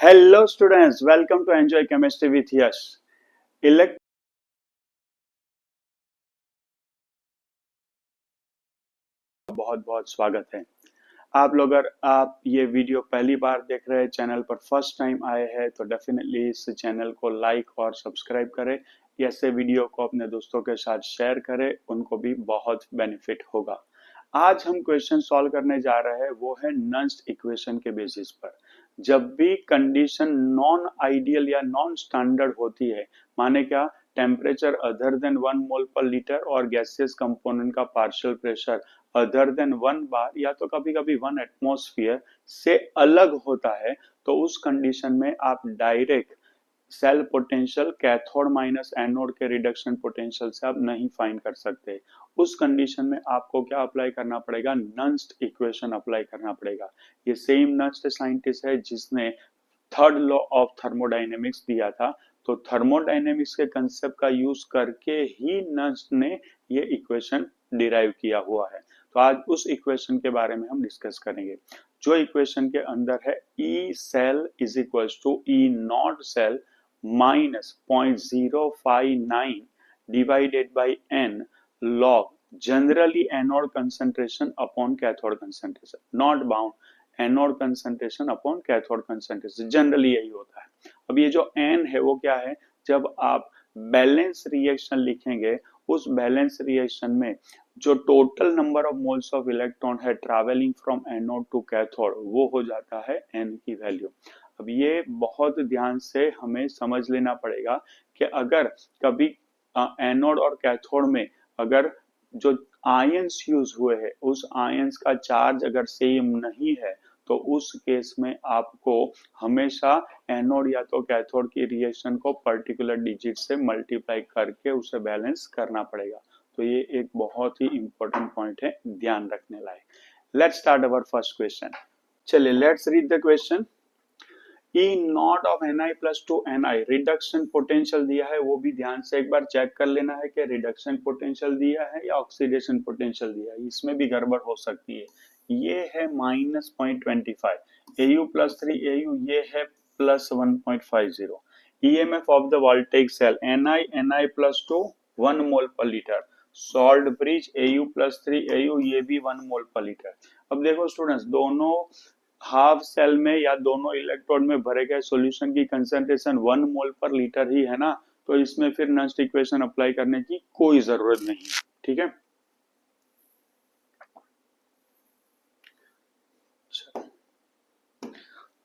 Hello students, welcome to Enjoy Chemistry with Yash. बहुत बहुत स्वागत है आप लोग। अगर आप ये वीडियो पहली बार देख रहे हैं, चैनल पर फर्स्ट टाइम आए हैं, तो डेफिनेटली इस चैनल को लाइक और सब्सक्राइब करें। ऐसे वीडियो को अपने दोस्तों के साथ शेयर करें, उनको भी बहुत बेनिफिट होगा। आज हम क्वेश्चन सॉल्व करने जा रहे हैं, वो है नंस्ट इक्वेशन के बेसिस पर। जब भी कंडीशन नॉन आइडियल या नॉन स्टैंडर्ड होती है, माने क्या, टेम्परेचर अदर देन 1 मोल पर लीटर और गैसियस कंपोनेंट का पार्शियल प्रेशर अदर देन 1 बार या तो कभी कभी 1 एटमॉस्फेयर से अलग होता है, तो उस कंडीशन में आप direct cell potential cathode minus anode के रिडक्शन पोटेंशियल से आप नहीं फाइंड कर सकते। उस कंडीशन में आपको क्या अप्लाई करना पड़ेगा? नंस्ट इक्वेशन अप्लाई करना पड़ेगा। ये सेम नंस्ट साइंटिस्ट है जिसने थर्ड लॉ ऑफ थर्मोडायनेमिक्स दिया था। तो थर्मोडायनेमिक्स के कंसेप्ट का यूज करके ही नंस्ट ने ये इक्वेशन डिराइव किया हुआ है। तो आज उस इक्वेशन के बारे में हम डिस्कस करेंगे, जो इक्वेशन के अंदर है E cell is equal to E naught cell minus 0.059 divided by n log generally anode concentration upon cathode concentration, not bound anode concentration upon cathode concentration, generally यही होता है। अब ये जो एन है वो क्या है? जब आप बैलेंस रिएक्शन लिखेंगे, उस बैलेंस रिएक्शन में जो total number of moles of electron है travelling from anode to cathode, वो हो जाता है एन की वैल्यू। अब ये बहुत ध्यान से हमें समझ लेना पड़ेगा कि अगर कभी एनोड और कैथोड में अगर जो आयंस यूज हुए हैं, उस आयंस का चार्ज अगर सेम नहीं है, तो उस केस में आपको हमेशा एनोड या तो कैथोड की रिएक्शन को पर्टिकुलर डिजिट से मल्टीप्लाई करके उसे बैलेंस करना पड़ेगा। तो ये एक बहुत ही इंपॉर्टेंट पॉइंट है, ध्यान रखने लायक। Let's start our first question. चलिए let's read the question. E naught of Ni plus two Ni reduction potential दिया है, वो भी ध्यान से एक बार चेक कर लेना है कि रिडक्शन पोटेंशियल दिया है या ऑक्सीडेशन पोटेंशियल दिया है, इसमें भी गड़बड़ हो सकती है। ये है -0.25 Au प्लस 3 Au, ये है plus 1.50। EMF of the voltage cell Ni plus 2 1 mole पर litre, salt bridge Au plus 3 Au, ये भी 1 मोल पर लीटर। अब देखो स्टूडेंट्स, दोनों हाफ सेल में या दोनों इलेक्ट्रोड में भरे गए सॉल्यूशन की कंसंट्रेशन 1 मोल पर लीटर ही है ना, तो इसमें फिर नंस्ट इक्वेशन अप्लाई करने की कोई जरूरत नहीं है। ठीक है,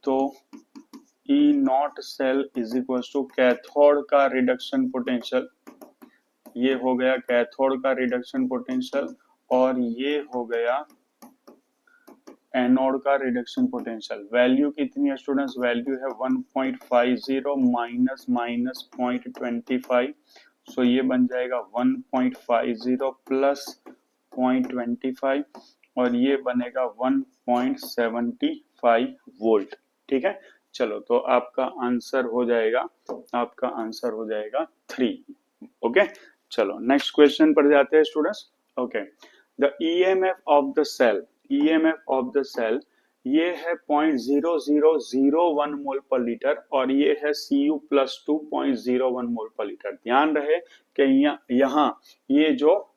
तो E naught cell is equal to cathode का रिडक्शन पोटेंशियल, ये हो गया कैथोड का रिडक्शन पोटेंशियल, और ये हो गया एनोड का रिडक्शन पोटेंशियल। वैल्यू कितनी है स्टूडेंट्स? वैल्यू है 1.50 माइनस माइनस 0.25, सो ये बन जाएगा 1.50 प्लस 0.25 और ये बनेगा 1.75 वोल्ट। ठीक है, चलो तो आपका आंसर हो जाएगा 3। ओके, चलो नेक्स्ट क्वेश्चन पर जाते हैं students. Okay, the EMF of the cell, EMF of the cell ये है 0.0001 मोल पर लीटर और ये है Cu प्लस 2.01 मोल पर लीटर। ध्यान रहे कि यहाँ ये जो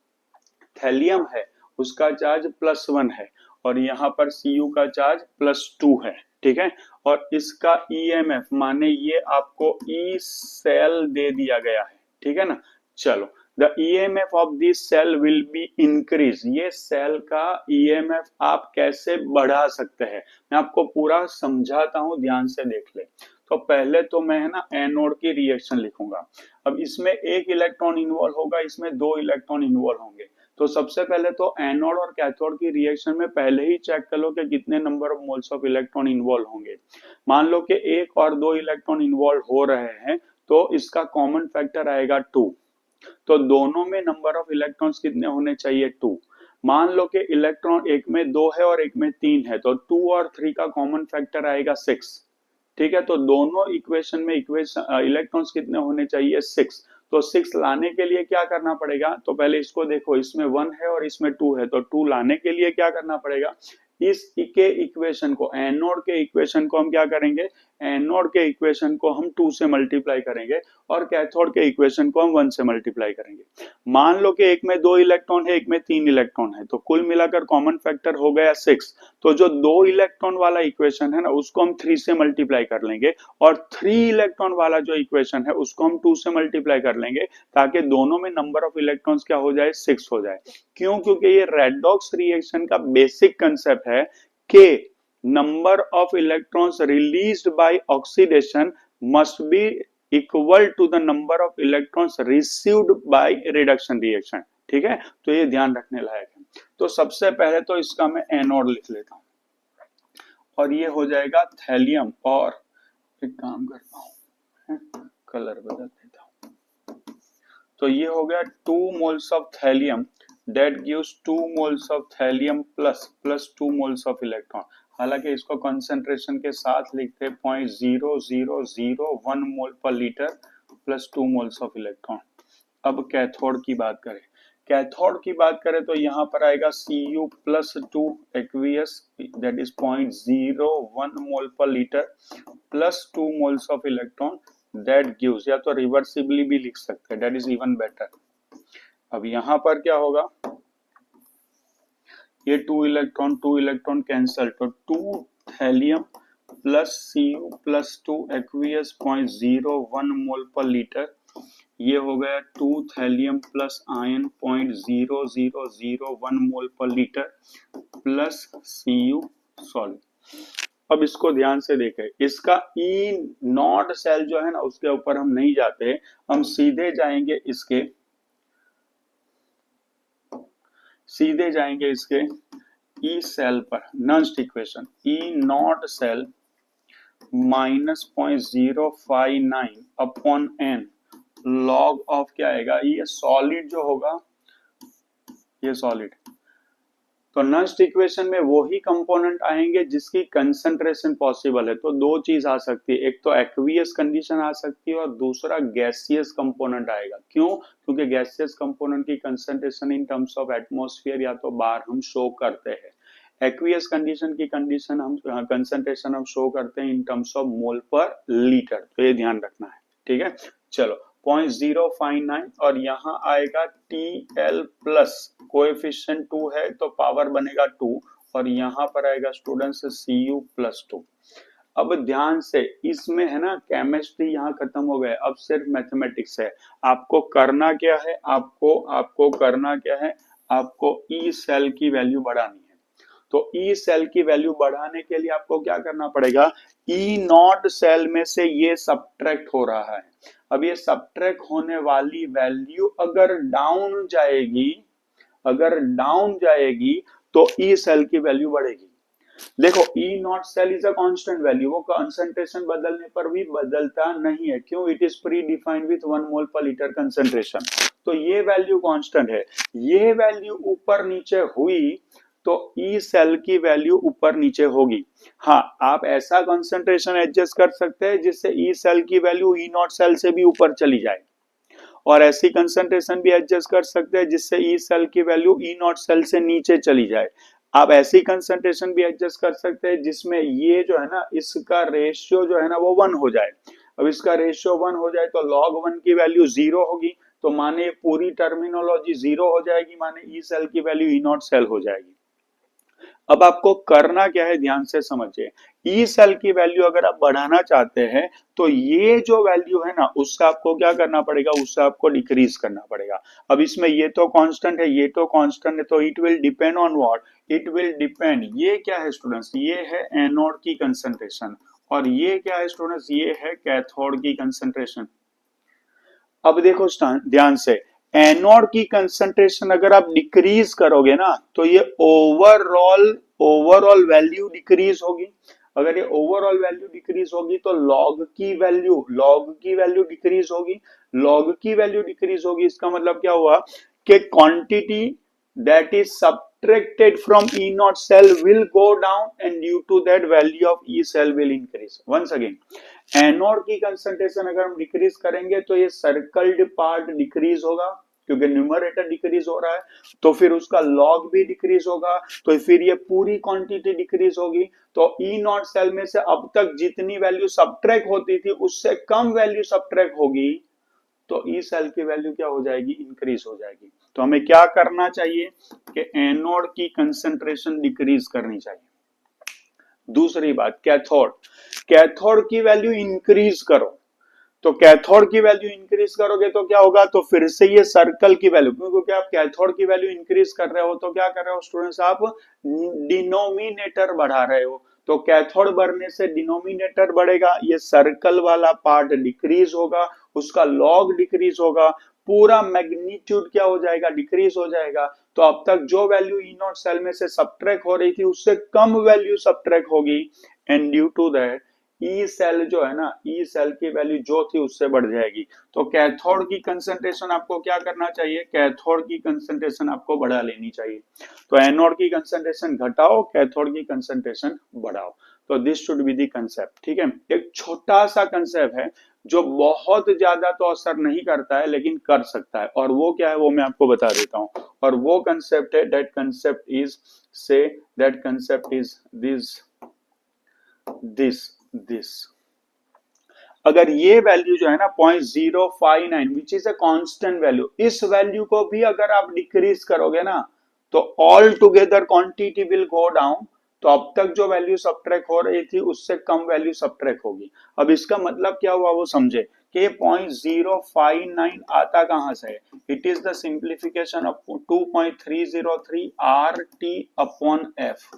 थैलियम है उसका चार्ज +1 है और यहाँ पर Cu का चार्ज +2 है। ठीक है, और इसका EMF माने ये आपको E सेल दे दिया गया है। ठीक है ना, चलो The EMF of this cell will be increase, ये सेल का EMF आप कैसे बढ़ा सकते हैं, मैं आपको पूरा समझाता हूं, ध्यान से देख ले। तो पहले तो मैं है ना एनोड की रिएक्शन लिखूंगा। अब इसमें एक इलेक्ट्रॉन इन्वॉल्व होगा, इसमें 2 इलेक्ट्रॉन इन्वॉल्व होंगे। तो सबसे पहले तो एनोड और कैथोड की रिएक्शन में पहले ही चेक कर लो कि कितने number of moles of electron involve होंगे। मान लो कि 1 और 2 इलेक्ट्रॉन इन्वॉल्व हो रहे हैं, तो इसका कॉमन फैक्टर आएगा 2। तो दोनों में नंबर ऑफ इलेक्ट्रॉन्स कितने होने चाहिए? 2। मान लो कि इलेक्ट्रॉन एक में 2 है और एक में 3 है, तो 2 और 3 का कॉमन फैक्टर आएगा 6। ठीक है, तो दोनों इक्वेशन में इलेक्ट्रॉन्स कितने होने चाहिए? 6। तो 6 लाने के लिए क्या करना पड़ेगा? तो पहले इसको देखो, इसमें 1 है और इसमें 2 है, तो 2 लाने के लिए क्या करना पड़ेगा? इस के इक्वेशन को, एनोड के इक्वेशन को हम क्या करेंगे, एनोड के इक्वेशन को हम 2 से मल्टीप्लाई करेंगे और कैथोड के इक्वेशन को हम 1 से मल्टीप्लाई करेंगे। मान लो कि एक में 2 इलेक्ट्रॉन है, एक में 3 इलेक्ट्रॉन है, तो कुल मिलाकर कॉमन फैक्टर हो गया 6। तो जो 2 इलेक्ट्रॉन वाला इक्वेशन है ना, उसको हम 3 से मल्टीप्लाई कर लेंगे और 3 इलेक्ट्रॉन वाला जो इक्वेशन है उसको हम 2 से मल्टीप्लाई कर लेंगे, ताकि दोनों में नंबर ऑफ इलेक्ट्रॉन्स क्या हो जाए, 6 हो जाए। क्यों? क्योंकि ये रेडॉक्स रिएक्शन का बेसिक कंसेप्ट है कि number of electrons released by oxidation must be equal to the number of electrons received by reduction reaction। ठीक है, तो ये ध्यान रखने लायक है। तो सबसे पहले तो इसका मैं एनोड लिख लेता हूं और ये हो जाएगा थैलियम, और एक काम करता हूं, कलर बदल देता हूं। तो ये हो गया 2 moles of thallium, that gives 2 moles of thallium plus 2 moles of electron। हालांकि इसको कंसंट्रेशन के साथ लिखते 0.0001 मोल पर litre plus 2 moles of electron. अब कैथोड की बात करें, कैथोड की बात करें तो यहाँ पर आएगा Cu plus 2 aqueous, that is 0.01 mole पर litre plus 2 moles of electron, that gives, या तो रिवर्सिबली भी लिख सकते हैं, दैट इज इवन बेटर। अब यहाँ पर क्या होगा, ये 2 इलेक्ट्रॉन कैंसल, तो 2 thallium plus Cu plus 2 aqueous 0.01 mole पर लीटर, ये हो गया 2 थैलियम प्लस आयन 0.0001 मोल पर लीटर प्लस Cu सॉलिड। अब इसको ध्यान से देखें, इसका ई नॉट सेल जो है ना, उसके ऊपर हम नहीं जाते, हम सीधे जाएंगे इसके ई सेल पर, Nernst equation, E naught cell -0.059 upon N log of क्या आएगा, ये सॉलिड जो होगा, ये सॉलिड। तो नस्ट इक्वेशन में वो ही कंपोनेंट आएंगे जिसकी कंसंट्रेशन पॉसिबल है। तो दो चीज आ सकती है, एक तो एक्वियस कंडीशन आ सकती है और दूसरा गैसियस कंपोनेंट आएगा। क्यों? क्योंकि गैसियस कंपोनेंट की concentration in terms of atmosphere या तो बार हम शो करते हैं, एक्वियस कंडीशन की कंसंट्रेशन हम शो करते हैं इन टर्म्स ऑफ मोल पर लीटर। तो ये ध्यान रखना है, ठीक है। चलो 0.059 और यहाँ आएगा TL प्लस, कोएफिशिएंट 2 है तो पावर बनेगा 2, और यहाँ पर आएगा स्टूडेंट्स Cu प्लस 2। अब ध्यान से, इसमें है ना केमिस्ट्री यहाँ खत्म हो गया, अब सिर्फ मैथमेटिक्स है। आपको करना क्या है, आपको करना क्या है, आपको ई सेल की वैल्यू बढ़ानी है। तो ई सेल की वैल्यू बढ़ाने के लिए आपको क्या करना पड़ेगा, ई नॉट सेल में से ये सब्ट्रैक्ट हो रहा है। अब ये सब्ट्रैक्ट होने वाली वैल्यू अगर डाउन जाएगी तो ई सेल की वैल्यू बढ़ेगी। देखो E naught cell is a constant value, वो कंसंट्रेशन बदलने पर भी बदलता नहीं है। क्यों? It is predefined with 1 mole पर लीटर कंसंट्रेशन। तो ये वैल्यू कांस्टेंट है। ये वैल्यू ऊपर नीचे हुई तो ई सेल की वैल्यू ऊपर नीचे होगी। हाँ, आप ऐसा कंसंट्रेशन एडजस्ट कर सकते हैं जिससे ई सेल की वैल्यू ई नॉट सेल से भी ऊपर चली जाए, और ऐसी कंसंट्रेशन भी एडजस्ट कर सकते हैं जिससे ई सेल की वैल्यू ई नॉट सेल से नीचे चली जाए। आप ऐसी कंसंट्रेशन भी एडजस्ट कर सकते हैं जिसमें ये जो है ना, इसका रेशियो जो है ना वो 1 हो जाए। अब इसका रेशियो 1 हो जाए तो log 1 की वैल्यू 0 होगी, तो माने पूरी टर्मिनोलॉजी 0 हो जाएगी, माने ई सेल की वैल्यू ई नॉट सेल हो जाएगी। अब आपको करना क्या है, ध्यान से समझिए। ई सेल की वैल्यू अगर आप बढ़ाना चाहते हैं तो ये जो वैल्यू है ना, उससे आपको क्या करना पड़ेगा, उससे आपको डिक्रीज करना पड़ेगा। अब इसमें ये तो कांस्टेंट है, ये तो कांस्टेंट है, तो it will depend on what, it will depend, ये क्या है स्टूडेंट्स, ये है एनोड की कंसंट्रेशन, और ये क्या है स्टूडेंट्स, ये है कैथोड की कंसंट्रेशन। अब देखो ध्यान से, एनोड की कंसंट्रेशन अगर आप डिक्रीज करोगे ना तो ये ओवरऑल वैल्यू डिक्रीज होगी। अगर ये ओवरऑल वैल्यू डिक्रीज होगी तो लॉग की वैल्यू डिक्रीज होगी। लॉग की वैल्यू डिक्रीज होगी, इसका मतलब क्या हुआ कि quantity that is subtracted from E naught cell will go down, and due to that value of E cell will increase. Once again, anode की कंसंट्रेशन अगर हम डिक्रीज करेंगे तो ये सर्कल्ड पार्ट डिक्रीज होगा क्योंकि न्यूमरेटर डिक्रीज हो रहा है तो फिर उसका लॉग भी डिक्रीज होगा, तो फिर ये पूरी क्वांटिटी डिक्रीज होगी। तो ई नॉट सेल में से अब तक जितनी वैल्यू सबट्रैक्ट होती थी उससे कम वैल्यू सबट्रैक्ट होगी, तो ई सेल की वैल्यू क्या हो जाएगी, इंक्रीज हो जाएगी। तो हमें क्या करना चाहिए कि एनोड की कंसंट्रेशन डिक्रीज करनी चाहिए। दूसरी बात, कैथोड, कैथोड की वैल्यू इंक्रीज करो। तो कैथोड की वैल्यू इंक्रीज करोगे तो क्या होगा, तो फिर से ये सर्कल की वैल्यू, क्योंकि आप कैथोड की वैल्यू इंक्रीज कर रहे हो तो क्या कर रहे हो स्टूडेंट्स, आप डिनोमिनेटर बढ़ा रहे हो। तो कैथोड बढ़ने से डिनोमिनेटर बढ़ेगा, ये सर्कल वाला पार्ट डिक्रीज होगा, उसका लॉग डिक्रीज होगा, पूरा मैग्नीट्यूड क्या हो जाएगा, डिक्रीज हो जाएगा। तो अब तक जो वैल्यू ई नॉट सेल में से सबट्रैक्ट हो रही थी उससे कम वैल्यू सबट्रैक्ट होगी, and due to that E cell जो है ना, ई सेल की वैल्यू जो थी उससे बढ़ जाएगी। तो कैथोड की कंसंट्रेशन आपको क्या करना चाहिए, कैथोड की कंसंट्रेशन आपको बढ़ा लेनी चाहिए। तो एनोड की कंसंट्रेशन घटाओ, कैथोड की कंसंट्रेशन बढ़ाओ। तो this should be the concept, ठीक है। एक छोटा सा कंसेप्ट है जो बहुत ज्यादा तो असर नहीं करता है लेकिन कर सकता है, और वो क्या है वो मैं आपको बता देता हूं। और वो कंसेप्ट है, that concept is, say that concept is this. अगर ये वैल्यू जो है ना 0.059 which is a constant value, इस वैल्यू को भी अगर आप डिक्रीज करोगे ना तो all together quantity will go down. तो अब तक जो वैल्यू सबट्रैक्ट हो रही थी उससे कम वैल्यू सबट्रैक्ट होगी। अब इसका मतलब क्या हुआ वो समझे कि 0.059 आता कहां से है, it is the simplification of 2.303 R T upon F.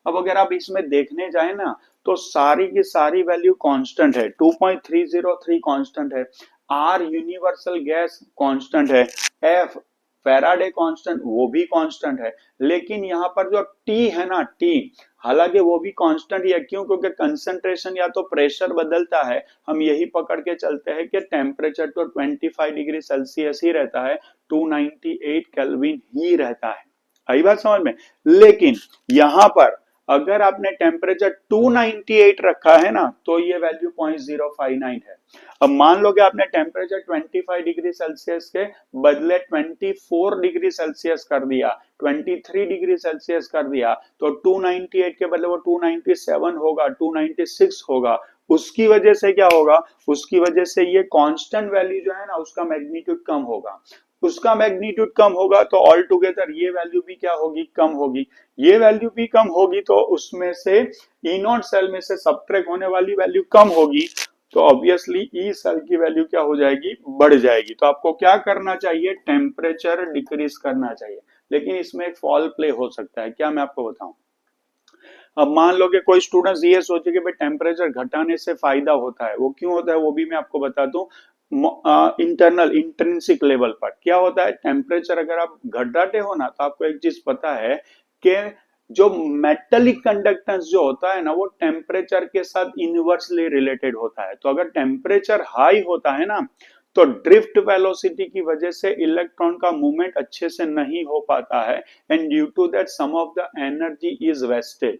अब अगर आप इसमें देखने जाए ना तो सारी की सारी वैल्यू कांस्टेंट है, 2.303 कांस्टेंट है, आर यूनिवर्सल गैस कांस्टेंट है, एफ फैराडे कांस्टेंट वो भी कांस्टेंट है, लेकिन यहाँ पर जो टी है ना, टी हालांकि वो भी कांस्टेंट ही है, क्यों, क्योंकि कंसंट्रेशन या तो प्रेशर बदलता है, हम यही पकड़ के चलते हैं कि टेम्परेचर तो 25 डिग्री सेल्सियस ही रहता है, 298 केल्विन ही रहता है। आई बात समझ में। लेकिन यहां पर अगर आपने टेम्परेचर 298 रखा है ना तो ये वैल्यू 0.059 है। अब मान लो कि आपने टेम्परेचर 25 डिग्री सेल्सियस के बदले 24 डिग्री सेल्सियस कर दिया, 23 डिग्री सेल्सियस कर दिया, तो 298 के बदले वो 297 होगा, 296 होगा। उसकी वजह से क्या होगा, उसकी वजह से ये कांस्टेंट वैल्यू जो है ना उसका मैग्नीट्यूड कम होगा, उसका मैग्नीट्यूड कम होगा तो ऑल टुगेदर ये वैल्यू भी क्या होगी, कम होगी। ये वैल्यू भी कम होगी तो उसमें से ई नॉट सेल में से सबट्रैक्ट होने वाली वैल्यू कम होगी, तो ऑब्वियसली ई सेल की वैल्यू क्या हो जाएगी, बढ़ जाएगी। तो आपको क्या करना चाहिए, टेम्परेचर डिक्रीज करना चाहिए। लेकिन इसमें एक फॉल प्ले हो सकता है, क्या मैं आपको बताऊं। अब मान लो कि कोई स्टूडेंट्स ये सोचे कि भाई टेम्परेचर घटाने से फायदा होता है, वो क्यों होता है वो भी मैं आपको बता दूं। इंटरनल इंट्रिंसिक लेवल पर क्या होता है, टेम्परेचर अगर आप घटाते हो ना तो आपको एक चीज पता है कि जो मेटेलिक कंडक्टेंस जो होता है ना वो टेम्परेचर के साथ इनवर्सली रिलेटेड होता है। तो अगर टेम्परेचर हाई होता है ना तो ड्रिफ्ट वेलोसिटी की वजह से इलेक्ट्रॉन का मूवमेंट अच्छे से नहीं हो पाता है, and due to that some of the energy is wasted.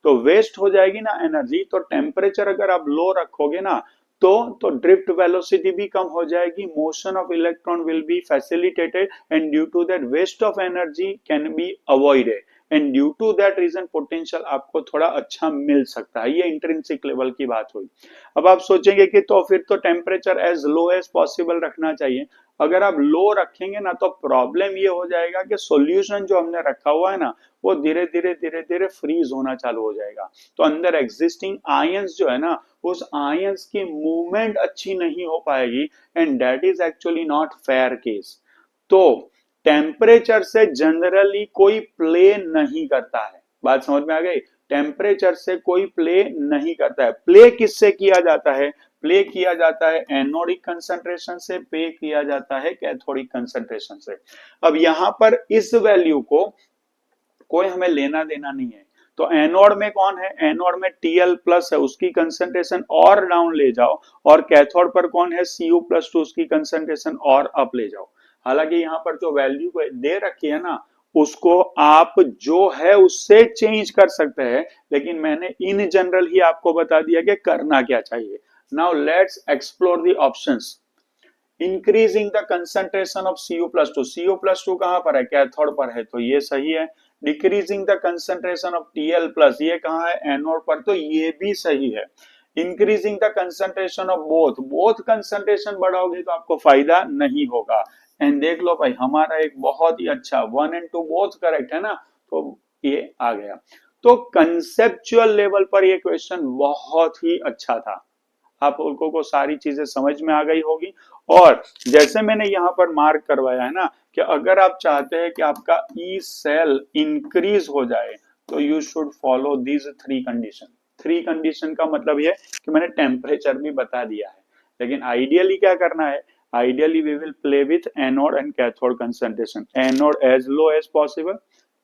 तो वेस्ट हो जाएगी ना एनर्जी, तो टेम्परेचर अगर आप लो रखोगे ना तो ड्रिफ्ट वेलोसिटी भी कम हो जाएगी, motion of electron will be facilitated, and due to that waste of energy can be avoided, and due to that reason potential आपको थोड़ा अच्छा मिल सकता है। ये इंट्रिंसिक लेवल की बात हुई। अब आप सोचेंगे कि तो फिर तो temperature as low as possible रखना चाहिए। अगर आप लो रखेंगे ना तो प्रॉब्लम ये हो जाएगा कि सॉल्यूशन जो हमने रखा हुआ है ना वो धीरे धीरे फ्रीज होना चालू हो जाएगा। तो अंदर एग्जिस्टिंग आयंस जो है ना उस आयंस की मूवमेंट अच्छी नहीं हो पाएगी, and that is actually not fair case. तो टेम्परेचर से जनरली कोई प्ले नहीं करता है, बात समझ में आ गई। टेम्परेचर से कोई प्ले नहीं करता है। प्ले किससे किया जाता है, प्ले किया जाता है एनोडिक कंसंट्रेशन से, प्ले किया जाता है कैथोडिक कंसंट्रेशन से। अब यहां पर इस वैल्यू को कोई हमें लेना देना नहीं है। तो एनोड में कौन है, एनोड में Tl प्लस है, उसकी कंसंट्रेशन और डाउन ले जाओ, और कैथोड पर कौन है Cu+2, उसकी कंसंट्रेशन और अप ले जाओ। हालांकि यहाँ पर जो वैल्यू दे रखी है ना उसको आप जो है उससे चेंज कर सकते हैं, लेकिन मैंने इन जनरल ही आपको बता दिया कि करना क्या चाहिए। Now let's explore the options. Increasing the concentration of Cu+2, Cu+2 कहां पर है, कैथोड पर है, तो ये सही है। Decreasing the concentration of Tl+, ये कहां है, एनोड पर, तो ये भी सही है। Increasing the concentration of both concentration बढ़ाओगे तो आपको फायदा नहीं होगा। एंड देख लो भाई, हमारा एक बहुत ही अच्छा 1 and 2 बोथ करेक्ट है ना, तो ये आ गया। तो कंसेप्चुअल लेवल पर ये क्वेश्चन बहुत ही अच्छा था, आप लोगों को सारी चीजें समझ में आ गई होगी। और जैसे मैंने यहाँ पर मार्क करवाया है ना, कि अगर आप चाहते हैं कि आपका ई सेल इंक्रीज हो जाए तो you should follow these 3 condition. 3 condition का मतलब ये कि मैंने टेम्परेचर भी बता दिया है, लेकिन आइडियली क्या करना है, ideally we will play with anode and cathode concentration, anode as low as possible,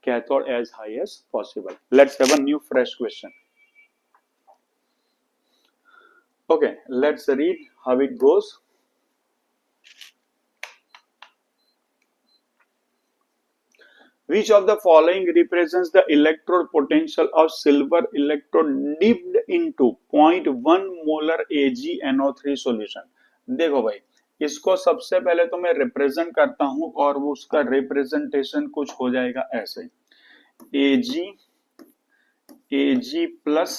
cathode as high as possible. Let's have a new fresh question. Okay, let's read how it goes. Which of the following represents the electrode potential of silver electrode dipped into 0.1 molar AgNO3 solution? देखो भाई, इसको सबसे पहले तो मैं represent करता हूं और वो उसका रिप्रेजेंटेशन कुछ हो जाएगा ऐसे, Ag प्लस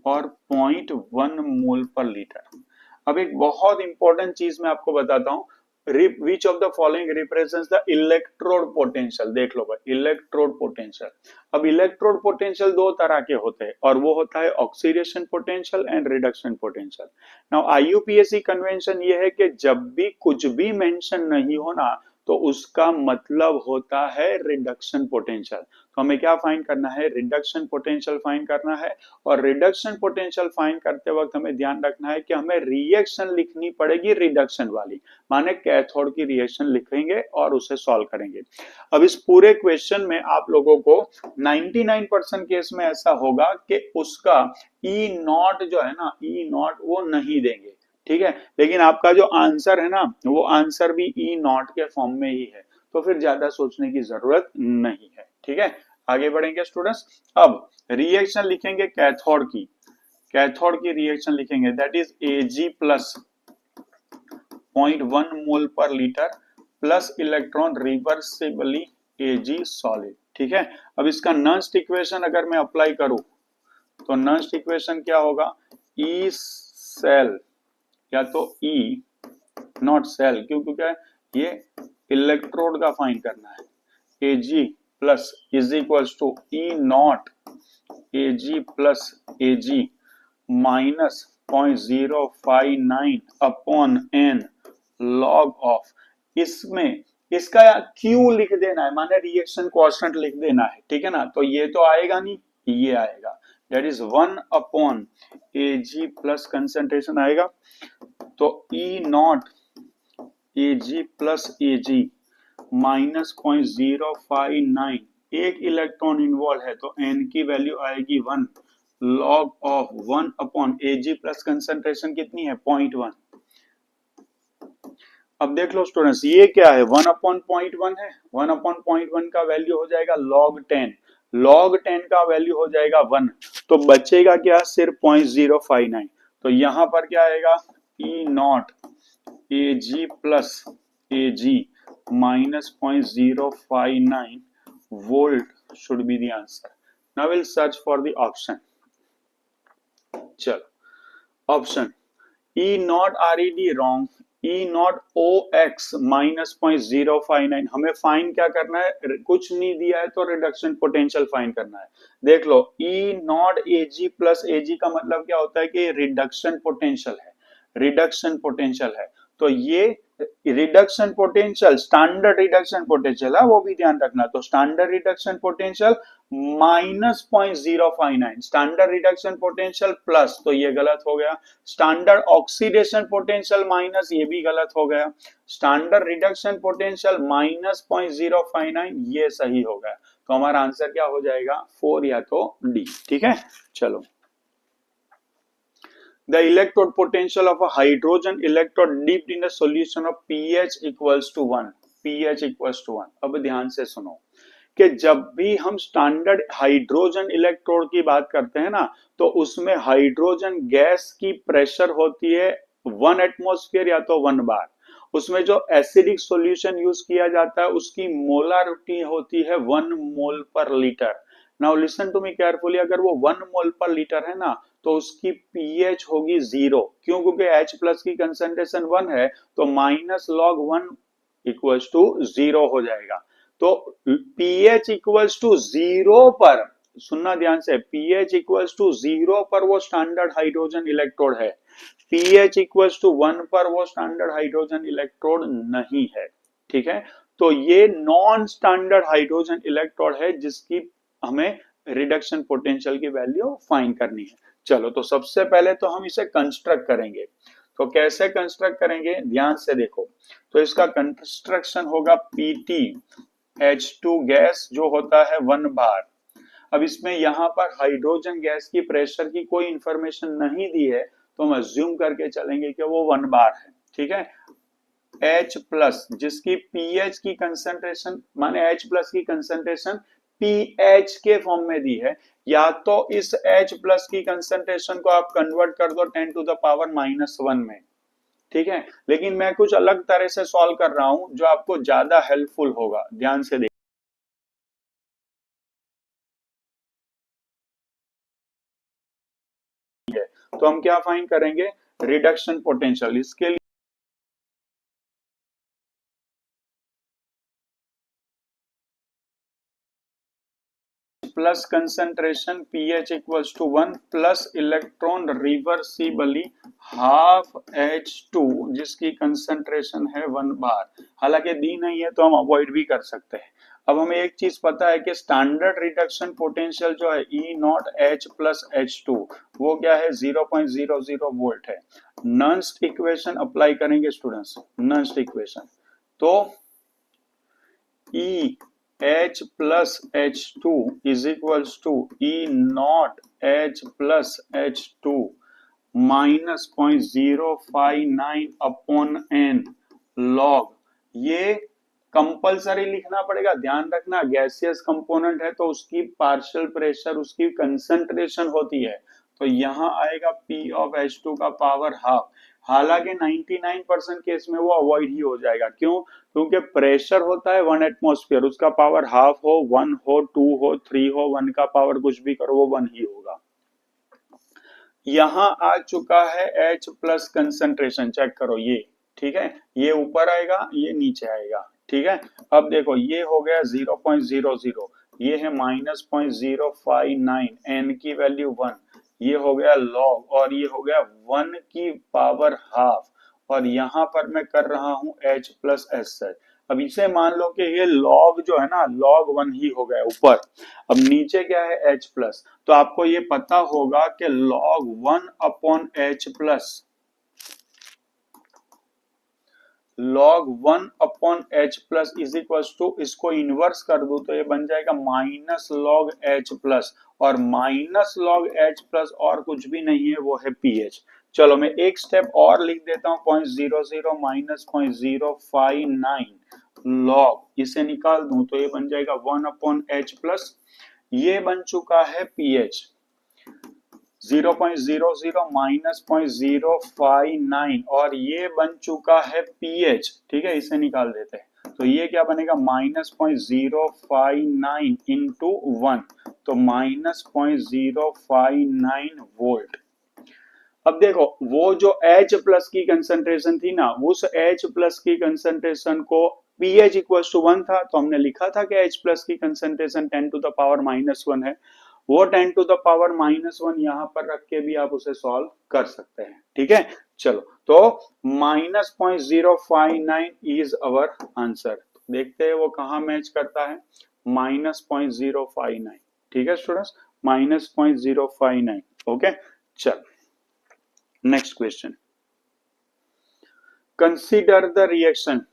और 0.1 मोल पर लीटर। अब एक बहुत इंपॉर्टेंट चीज मैं आपको बताता हूं, which of the following represents the electrode potential. देख लो भाई, इलेक्ट्रोड पोटेंशियल। अब इलेक्ट्रोड पोटेंशियल दो तरह के होते हैं, और वो होता है oxidation potential and reduction potential. Now IUPAC convention ये है कि जब भी कुछ भी मेंशन नहीं होना तो उसका मतलब होता है रिडक्शन पोटेंशियल। तो हमें क्या फाइंड करना है, रिडक्शन पोटेंशियल फाइंड करना है। और रिडक्शन पोटेंशियल फाइंड करते वक्त हमें ध्यान रखना है कि हमें रिएक्शन लिखनी पड़ेगी रिडक्शन वाली, माने कैथोड की रिएक्शन लिखेंगे और उसे सॉल्व करेंगे। अब इस पूरे क्वेश्चन में आप लोगों को 99% केस में ऐसा होगा कि उसका ई नॉट जो है ना, ई नॉट वो नहीं देंगे, ठीक है। लेकिन आपका जो आंसर है ना, वो आंसर भी ई नॉट के फॉर्म में ही है, तो फिर ज्यादा सोचने की जरूरत नहीं है, ठीक है। आगे बढ़ेंगे स्टूडेंट्स। अब रिएक्शन लिखेंगे कैथोड की, कैथोड की रिएक्शन लिखेंगे, दैट इज Ag प्लस 0.1 मोल पर litre plus electron reversibly Ag solid, ठीक है। अब इसका नॉन्स्ट इक्वेशन अगर मैं अप्लाई करूं तो नॉन्स्ट इक्वेशन क्या होगा, ई सेल या तो ई नॉट सेल, क्योंकि क्या है, ये इलेक्ट्रोड का फाइंड करना है, Ag plus is equals to E naught Ag plus Ag minus 0.059 upon n log of, इसमें इसका Q लिख देना है, माने रिएक्शन कांस्टेंट लिख देना है, ठीक है ना। तो ये तो आएगा नहीं, ये आएगा, that is 1 upon Ag plus concentration आएगा, तो E naught Ag plus Ag minus 0.059, एक इलेक्ट्रॉन इन्वॉल्व है तो n की वैल्यू आएगी 1 log of 1 upon Ag plus concentration कितनी है 0.1। अब देख लो स्टूडेंट्स, ये क्या है, 1 अपॉन 0.1 है, 1 अपॉन 0.1 का वैल्यू हो जाएगा log 10, log 10 का वैल्यू हो जाएगा 1, तो बचेगा क्या, सिर्फ 0.059। तो यहां पर क्या आएगा, E naught Ag plus Ag minus 0.059 volt should be the answer. Now we'll search for the option. चलो option, E not RED wrong, E not OX minus 0.059, हमें फाइंड क्या करना है, कुछ नहीं दिया है तो रिडक्शन पोटेंशियल फाइंड करना है। देख लो, E not Ag plus Ag का मतलब क्या होता है कि रिडक्शन पोटेंशियल है, रिडक्शन पोटेंशियल है, तो ये reduction potential standard reduction potential है, वो भी ध्यान रखना। तो standard reduction potential minus 0.059, standard reduction potential plus, तो ये गलत हो गया। स्टैंडर्ड ऑक्सीडेशन पोटेंशियल माइनस, ये भी गलत हो गया। स्टैंडर्ड रिडक्शन पोटेंशियल माइनस 0.059, ये सही हो गया। तो हमारा आंसर क्या हो जाएगा, 4 या तो डी, ठीक है। चलो, the electrode potential of a hydrogen electrode dipped in a solution of pH equals to 1, pH equals to 1। अब ध्यान से सुनो कि जब भी हम स्टैंडर्ड हाइड्रोजन इलेक्ट्रोड की बात करते हैं ना, तो उसमें हाइड्रोजन गैस की प्रेशर होती है 1 एटमॉस्फेयर या तो 1 बार, उसमें जो एसिडिक सॉल्यूशन यूज किया जाता है उसकी मोलारिटी होती है 1 मोल पर litre. Now listen to me carefully, अगर वो 1 मोल पर लीटर है ना तो उसकी पीएच होगी 0। क्यों? क्योंकि H प्लस की कंसंट्रेशन 1 है तो माइनस लॉग 1 इक्वल्स टू 0 हो जाएगा। तो पीएच इक्वल्स टू 0 पर, सुनना ध्यान से, पीएच इक्वल्स टू 0 पर वो स्टैंडर्ड हाइड्रोजन इलेक्ट्रोड है, पीएच इक्वल्स टू 1 पर वो स्टैंडर्ड हाइड्रोजन इलेक्ट्रोड नहीं है। ठीक है, तो ये नॉन स्टैंडर्ड हाइड्रोजन इलेक्ट्रोड है जिसकी हमें रिडक्शन पोटेंशियल की वैल्यू फाइंड करनी है। चलो, तो सबसे पहले तो हम इसे कंस्ट्रक्ट करेंगे। तो कैसे कंस्ट्रक्ट करेंगे, ध्यान से देखो। तो इसका कंस्ट्रक्शन होगा पीटी H2 गैस जो होता है 1 बार। अब इसमें यहाँ पर हाइड्रोजन गैस की प्रेशर की कोई इंफॉर्मेशन नहीं दी है तो हम अज्यूम करके चलेंगे कि वो 1 बार है। ठीक है, H प्लस जिसकी पीएच की कंसंट्रेशन, माने H प्लस की कंसंट्रेशन पीएच के फॉर्म में दी है, या तो इस H प्लस की कंसंट्रेशन को आप कन्वर्ट कर दो 10 टू द पावर -1 में। ठीक है, लेकिन मैं कुछ अलग तरह से सॉल्व कर रहा हूं जो आपको ज्यादा हेल्पफुल होगा। ध्यान से देखिए, तो हम क्या फाइंड करेंगे, रिडक्शन पोटेंशियल। इसके लिए plus concentration pH equals to 1 plus electron reversibly half H2 जिसकी कंसंट्रेशन है 1 बार। हालांकि दी नहीं है तो हम अवॉइड भी कर सकते हैं। अब हमें एक चीज पता है कि स्टैंडर्ड रिडक्शन पोटेंशियल जो है E not H plus H2 वो क्या है, 0.00 वोल्ट है। नर्स्ट इक्वेशन अप्लाई करेंगे स्टूडेंट्स, नर्स्ट इक्वेशन। तो E H plus H2 is equals to E naught H plus H2 minus 0.059 upon n log। ये compulsory लिखना पड़ेगा, ध्यान रखना। गैसियस कंपोनेंट है तो उसकी पार्शियल प्रेशर उसकी कंसंट्रेशन होती है, तो यहां आएगा P ऑफ H2 का पावर हाफ। हालांकि 99% केस में वो अवॉइड ही हो जाएगा। क्यों? क्योंकि प्रेशर होता है 1 एटमॉस्फेयर, उसका पावर हाफ हो, 1 हो, 2 हो, 3 हो, 1 का पावर कुछ भी करो वो 1 ही होगा। यहां आ चुका है H प्लस कंसंट्रेशन, चेक करो ये। ठीक है, ये ऊपर आएगा, ये नीचे आएगा। ठीक है, अब देखो ये हो गया 0.00, ये है -0.059, n की वैल्यू 1, ये हो गया लॉग, और ये हो गया 1 की पावर हाफ, और यहां पर मैं कर रहा हूं H प्लस एस। अब इसे मान लो कि ये लॉग जो है ना लॉग 1 ही हो गया ऊपर। अब नीचे क्या है, H प्लस, तो आपको ये पता होगा कि log 1 upon H plus, log 1 upon H plus is equal to, इसको इनवर्स कर दो तो ये बन जाएगा माइनस लॉग H प्लस, और माइनस लॉग H प्लस और कुछ भी नहीं है, वो है पीएच। चलो मैं एक स्टेप और लिख देता हूं, 0.00 माइनस 0.059 लॉग, इसे निकाल दूं तो ये बन जाएगा 1 अपॉन H प्लस, ये बन चुका है पीएच 0.00 माइनस 0.059, और ये बन चुका है पीएच। ठीक है, इसे निकाल देते हैं तो ये क्या बनेगा, -0.059 इंटू 1, तो -0.059 वोल्ट। अब देखो वो जो H प्लस की कंसंट्रेशन थी ना, उस H प्लस की कंसंट्रेशन को pH इक्वल टू 1 था तो हमने लिखा था कि H प्लस की कंसंट्रेशन 10 टू द पावर -1 है। वो 10 टू द पावर -1 यहां पर रख के भी आप उसे सॉल्व कर सकते हैं। ठीक है, चलो तो -0.059 इज अवर आंसर। देखते हैं वो कहां मैच करता है, -0.059। ठीक है स्टूडेंट्स, -0.059। ओके, चलो next question. Consider the reaction.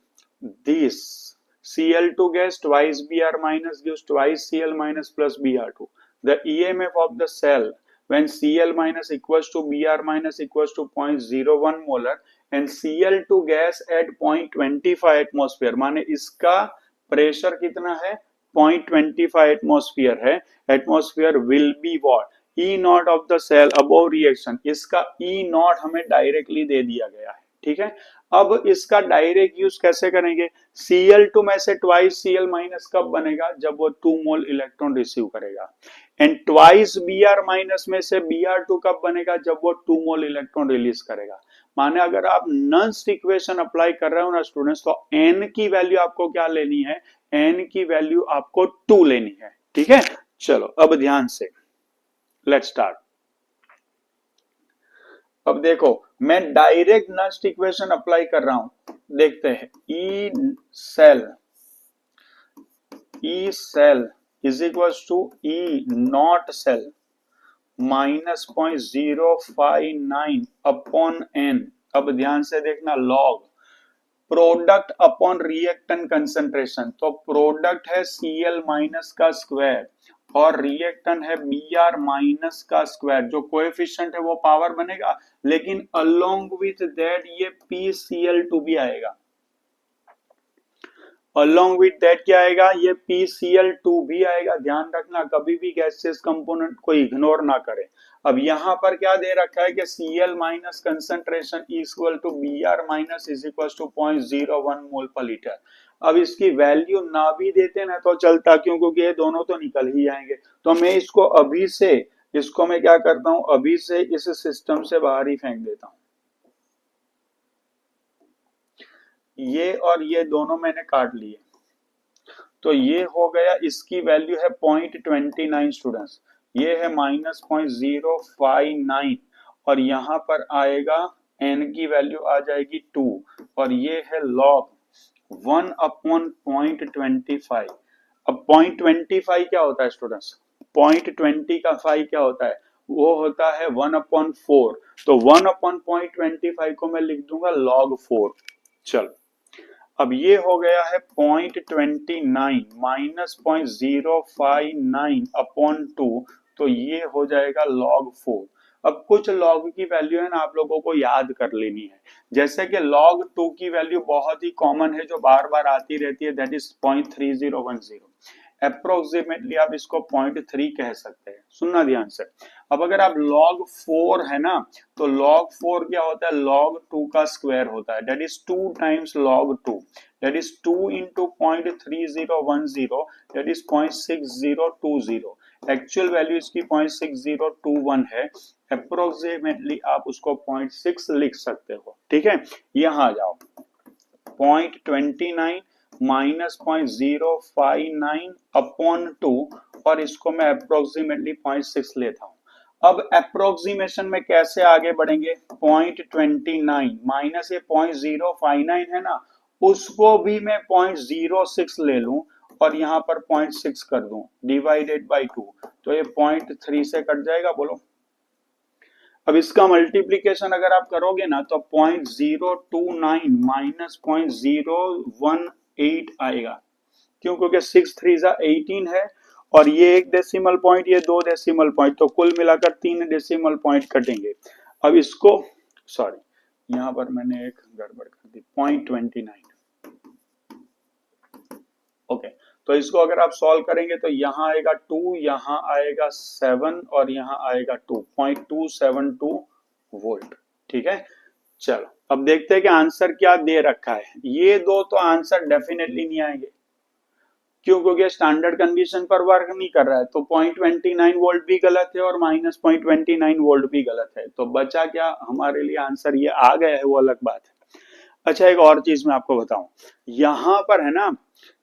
This Cl2 gas twice Br minus gives twice Cl minus plus Br2. The EMF of the cell when Cl minus equals to Br minus equals to 0.01 molar and Cl2 gas at 0.25 atmosphere, माने इसका pressure कितना है, 0.25 atmosphere है। Atmosphere will be what, E naught of the cell above reaction. इसका E naught हमें directly दे दिया गया है। ठीक है। अब इसका डायरेक्ट यूज कैसे करेंगे? Cl2 में से ट्वाइस Cl माइनस कब बनेगा? जब वो 2 मोल इलेक्ट्रॉन रिसीव करेगा। एंड ट्वाइस Br माइनस में से Br2 कब बनेगा? जब वो 2 मोल इलेक्ट्रॉन रिलीज करेगा। माने अगर आप नंस्ट इक्वेशन अप्लाई कर रहे हो ना स्टूडेंट्स, तो n की वैल्यू आपको क्या लेनी है? n की वैल्यू आपको 2 लेनी है। ठीक है, चलो अब ध्यान से लेट्स स्टार्ट। अब देखो मैं डायरेक्ट नस्ट इक्वेशन अप्लाई कर रहा हूं, देखते हैं। E cell is equal to E naught cell minus 0.059 upon N. अब ध्यान से देखना, log product upon reactant concentration, तो प्रोडक्ट है Cl माइनस का स्क्वायर और रिएक्टेंट है Br माइनस का स्क्वायर। जो कोएफिशिएंट है वो पावर बनेगा, लेकिन अलोंग विथ दैट ये PCl2 भी आएगा। अलोंग विथ दैट क्या आएगा? ये PCl2 भी आएगा। ध्यान रखना, कभी भी गैसियस कंपोनेंट को इग्नोर ना करें। अब यहां पर क्या दे रखा है कि Cl minus concentration equal to Br minus is equal to 0.01 mole पर लीटर। अब इसकी वैल्यू ना भी देते ना तो चलता, क्यों? क्योंकि ये दोनों तो निकल ही जाएंगे। तो मैं इसको अभी से, इसको मैं क्या करता हूं, अभी से इस सिस्टम से बाहर ही फेंक देता हूं। ये और ये दोनों मैंने काट लिए, तो ये हो गया, इसकी वैल्यू है 0.29 स्टूडेंट्स, ये है माइनस 0.059 और यहां पर आएगा n की वैल्यू आ जाएगी 2 और ये है log 1 अपॉन 0.25। अब 0.25 क्या होता है स्टूडेंट्स? 0.20 का 5 क्या होता है? वो होता है 1 अपॉन 4। तो 1 अपॉन 0.25 को मैं लिख दूंगा log 4। चलो अब ये हो गया है 0.29 माइनस 0.059 अपॉन 2, तो ये हो जाएगा log 4। अब कुछ log की वैल्यू है ना, आप लोगों को याद कर लेनी है। जैसे कि log 2 की वैल्यू बहुत ही कॉमन है, जो बार बार आती रहती है, दैट इज 0.3010। अप्रोक्सीमेटली आप इसको 0.3 कह सकते हैं। सुनना ध्यान से। अब अगर आप log 4 है ना, तो log 4 क्या होता है? log 2 का स्क्वायर होता है, that is 2 times log 2, that is 2 into 0.3010, that is 0.6020। Actual value इसकी 0.6021 है। अप्रोक्सीमेटली आप उसको 0.6 लिख सकते हो। ठीक है, यहां आ जाओ। 0.29 माइनस 0.059 अपॉन 2 और इसको मैं अप्रोक्सीमेटली 0.6 लेता हूं। अब अप्रोक्सीमेशन में कैसे आगे बढ़ेंगे? 0.29 माइनस ये 0.059 है ना, उसको भी मैं 0.06 ले लूं और यहां पर 0.6 कर दूं डिवाइडेड बाय 2, तो ये 0.3 से कट जाएगा। बोलो, अब इसका मल्टीप्लीकेशन अगर आप करोगे ना तो 0.029 माइनस 0.018 आएगा। क्यों? क्योंकि 6 3 जा 18 है और ये एक डेसिमल पॉइंट, ये 2 डेसिमल पॉइंट, तो कुल मिलाकर 3 डेसिमल पॉइंट कटेंगे। अब इसको, सॉरी यहां पर मैंने एक गड़बड़ कर दी, 0.29। ओके, तो इसको अगर आप सॉल्व करेंगे तो यहाँ आएगा 2, यहाँ आएगा 7 और यहाँ आएगा 2.272 वोल्ट। ठीक है, चलो अब देखते हैं कि आंसर क्या दे रखा है। ये दो तो आंसर डेफिनेटली नहीं आएंगे। क्यों? क्योंकि स्टैंडर्ड कंडीशन पर वर्क नहीं कर रहा है, तो 0.29 वोल्ट भी गलत है और माइनस 0.29 वोल्ट भी गलत है। तो बचा क्या हमारे लिए? आंसर ये आ गया है, वो अलग बात है। अच्छा, एक और चीज मैं आपको बताऊं, यहां पर है ना,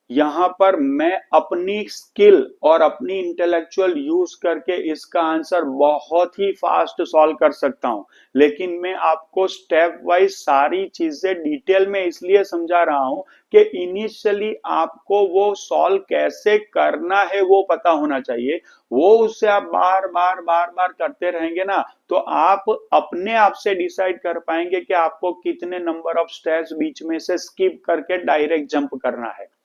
यहां पर मैं अपनी स्किल और अपनी इंटेलेक्चुअल यूज करके इसका आंसर बहुत ही फास्ट सॉल्व कर सकता हूं, लेकिन मैं आपको स्टेप वाइज सारी चीजें डिटेल में इसलिए समझा रहा हूं कि इनिशियली आपको वो सॉल्व कैसे करना है वो पता होना चाहिए। वो उससे आप बार बार बार बार करते रहेंगे ना, तो आप अपने आप से डिसाइड कर पाएंगे कि आपको कितने नंबर ऑफ स्टेप्स बीच में से स्किप करके डायरेक्ट जंप करना है।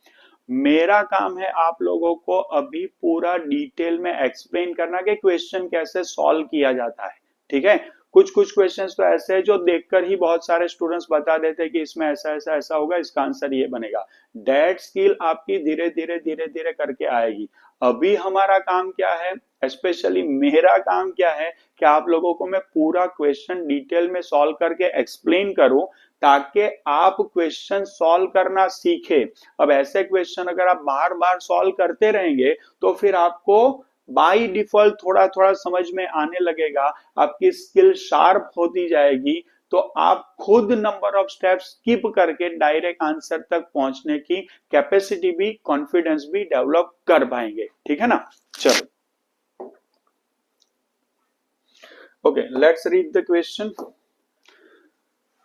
मेरा काम है आप लोगों को अभी पूरा डिटेल में एक्सप्लेन करना कि क्वेश्चन कैसे सॉल्व किया जाता है। ठीक है, कुछ कुछ क्वेश्चंस तो ऐसे हैं जो देखकर ही बहुत सारे स्टूडेंट्स बता देते हैं कि इसमें ऐसा ऐसा ऐसा होगा, इसका आंसर ये बनेगा। दैट स्किल आपकी धीरे धीरे धीरे धीरे करके आएगी। अभी हमारा काम क्या है? स्पेशली मेरा काम क्या है कि आप लोगों को मैं पूरा क्वेश्चन डिटेल में सॉल्व करके एक्सप्लेन करूं ताकि आप क्वेश्चन सॉल्व करना सीखे। अब ऐसे क्वेश्चन अगर आप बार बार सॉल्व करते रहेंगे तो फिर आपको बाय डिफॉल्ट थोड़ा थोड़ा समझ में आने लगेगा, आपकी स्किल शार्प होती जाएगी, तो आप खुद नंबर ऑफ स्टेप्स स्किप करके डायरेक्ट आंसर तक पहुंचने की कैपेसिटी भी, कॉन्फिडेंस भी डेवलप कर पाएंगे। ठीक है ना? चलो, okay, let's read the question.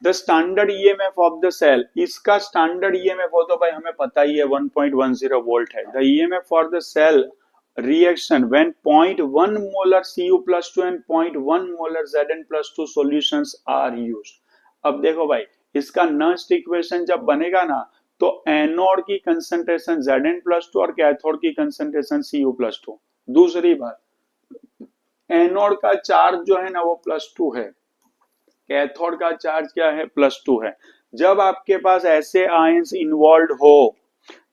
The standard EMF of the cell, इसका स्टैंडर्ड ईएमएफ हो तो भाई हमें पता ही है 1.10 वोल्ट है। The EMF for the cell reaction when 0.1 molar Cu+2 and 0.1 molar Zn+2 solutions are used। अब देखो भाई, इसका नस्ट इक्वेशन जब बनेगा ना तो एनोड की कंसंट्रेशन Zn+2 और कैथोड की कंसंट्रेशन Cu+2। दूसरी बात, एनोड का चार्ज जो है ना वो +2 है, कैथोड का चार्ज क्या है? +2 है। जब आपके पास ऐसे आयंस इन्वॉल्व हो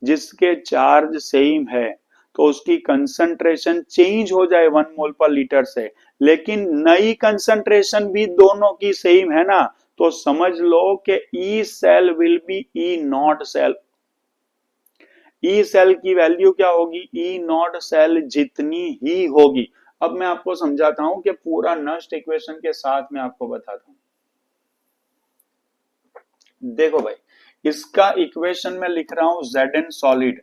जिसके चार्ज सेम है तो उसकी कंसंट्रेशन चेंज हो जाए 1 मोल पर लीटर से, लेकिन नई कंसंट्रेशन भी दोनों की सेम है ना, तो समझ लो कि E cell will be E naught cell. E cell की वैल्यू क्या होगी? ई नॉट सेल जितनी ही होगी। अब मैं आपको समझाता हूं कि पूरा नस्ट इक्वेशन के साथ मैं आपको बताता हूं। देखो भाई, इसका इक्वेशन में लिख रहा हूं Zn सॉलिड,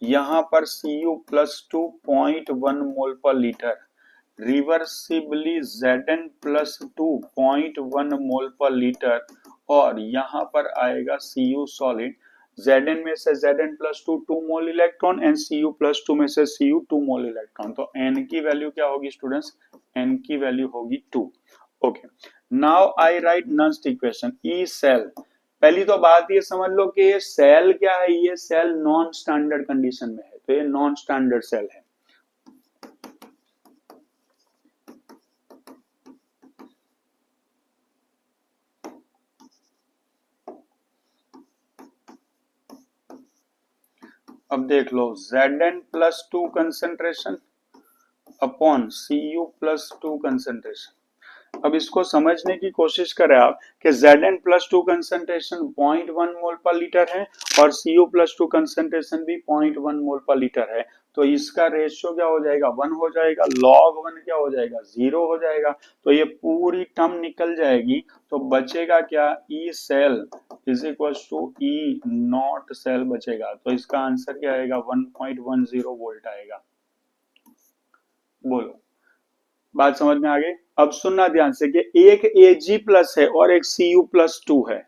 यहां पर Cu+2 0.1 मोल पर लीटर, रिवर्सिबली Zn+2 0.1 मोल पर लीटर, और यहां पर आएगा Cu सॉलिड। Zn में से Zn+2 2 mole electron and Cu+2 में से Cu 2 मोल इलेक्ट्रॉन, तो n की वैल्यू क्या होगी स्टूडेंट्स? n की वैल्यू होगी 2। Okay, now I write next equation. E cell, पहली तो बात ये समझ लो कि ये सेल क्या है? ये सेल नॉन स्टैंडर्ड कंडीशन में है, तो ये नॉन स्टैंडर्ड सेल है। अब देख लो, Zn+2 concentration upon Cu+2 concentration. अब इसको समझने की कोशिश करें आप कि Zn+2 कंसंट्रेशन 0.1 मोल पर लीटर है और Cu+2 कंसंट्रेशन भी 0.1 मोल पर लीटर है, तो इसका रेशियो क्या हो जाएगा? 1 हो जाएगा। log 1 क्या हो जाएगा? 0 हो जाएगा। तो ये पूरी टर्म निकल जाएगी, तो बचेगा क्या? E cell is equal to E naught cell बचेगा। तो इसका आंसर क्या आएगा? 1.10 वोल्ट आएगा। बोलो, बात समझ में आ गई? अब सुनना ध्यान से कि एक Ag+ है और एक Cu+2 है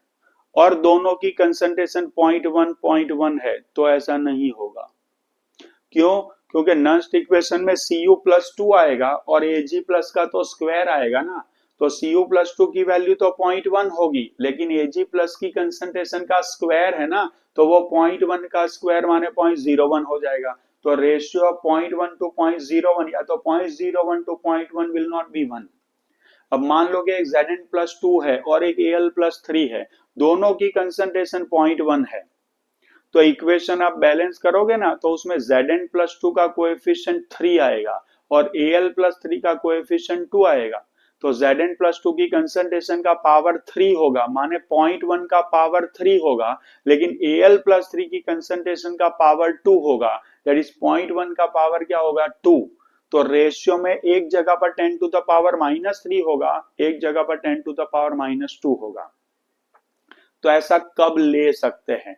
और दोनों की कंसंट्रेशन 0.1 है, तो ऐसा नहीं होगा। क्यों? क्योंकि नस्ट इक्वेशन में Cu+2 आएगा और Ag+ का तो स्क्वायर आएगा ना, तो Cu+2 की वैल्यू तो 0.1 होगी, लेकिन Ag+ की कंसंट्रेशन का स्क्वायर है ना, तो वो 0.1 का स्क्वायर माने 0.01 हो जाएगा। तो रेशियो ऑफ 0.1 to 0.01 या तो 0.01 to 0.1 विल नॉट बी 1। अब मान लो कि एक Zn+2 है और एक Al+3 है, दोनों की कंसंट्रेशन 0.1 है, तो इक्वेशन आप बैलेंस करोगे ना तो उसमें Zn+2 का कोएफिशिएंट 3 आएगा और Al+3 का कोएफिशिएंट 2 आएगा। तो Zn+2 की कंसंट्रेशन का पावर 3 होगा, माने 0.1 का पावर 3 होगा, लेकिन Al+3 की कंसंट्रेशन का पावर 2 होगा, दैट इज 0.1 का पावर क्या होगा? 2। तो रेशियो में एक जगह पर 10 टू द पावर -3 होगा, एक जगह पर 10 टू द पावर -2 होगा। तो ऐसा कब ले सकते हैं?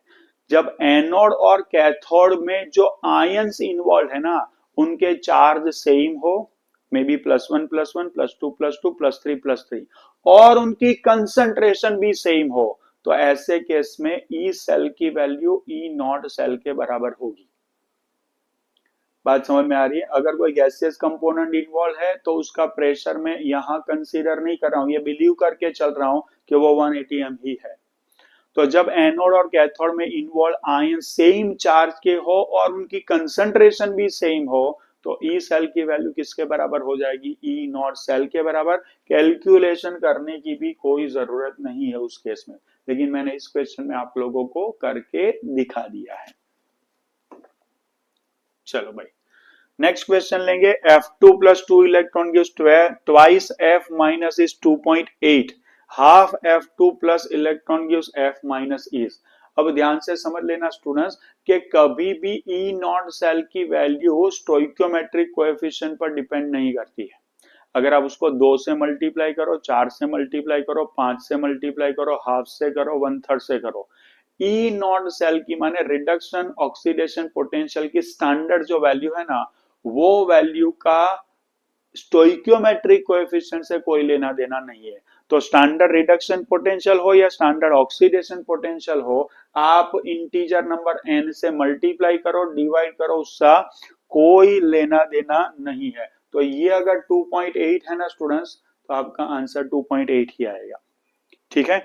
जब एनोड और कैथोड में जो आयंस इन्वॉल्व है ना उनके चार्ज सेम हो, मे बी +1 +1 +2 +2 +3 +3, और उनकी कंसंट्रेशन भी सेम हो, तो ऐसे केस में ई सेल की वैल्यू ई नॉट सेल के बराबर होगी। बात समझ में आ रही है? अगर कोई गैसियस कंपोनेंट इन्वॉल्व है तो उसका प्रेशर में यहां कंसीडर नहीं कर रहा हूं, ये बिलीव करके चल रहा हूं कि वो 180 m ही है। तो जब एनोड और कैथोड में इन्वॉल्व आयन सेम चार्ज के हो और उनकी कंसंट्रेशन भी सेम हो, तो ई सेल की वैल्यू किसके बराबर हो जाएगी? ई नॉट सेल के बराबर। कैलकुलेशन करने की भी कोई जरूरत नहीं है उस केस में, लेकिन मैंने इस क्वेश्चन में आप लोगों को करके दिखा दिया है। चलो भाई, नेक्स्ट क्वेश्चन लेंगे, F2 plus 2 electron gives twice F minus is 2.8. Half F2 plus electron gives F minus is. अब ध्यान से समझ लेना स्टूडेंट्स कि कभी भी ई नॉट सेल की वैल्यू स्टोइकियोमेट्रिक कोएफिशिएंट पर डिपेंड नहीं करती है। अगर आप उसको 2 से मल्टीप्लाई करो, 4 से मल्टीप्लाई करो, 5 से मल्टीप्लाई करो, हाफ से करो, 1/3 से करो, ई नॉट सेल की माने रिडक्शन ऑक्सीडेशन पोटेंशियल की स्टैंडर्ड जो वैल्यू है ना, वो वैल्यू का स्टोइकियोमेट्रिक कोएफिशिएंट से कोई लेना देना नहीं है। तो स्टैंडर्ड रिडक्शन पोटेंशियल हो या स्टैंडर्ड ऑक्सीडेशन पोटेंशियल हो, आप इंटीजर नंबर n से मल्टीप्लाई करो, डिवाइड करो, उसका कोई लेना देना नहीं है। तो ये अगर 2.8 है ना स्टूडेंट्स, तो आपका आंसर 2.8 ही आएगा। ठीक है।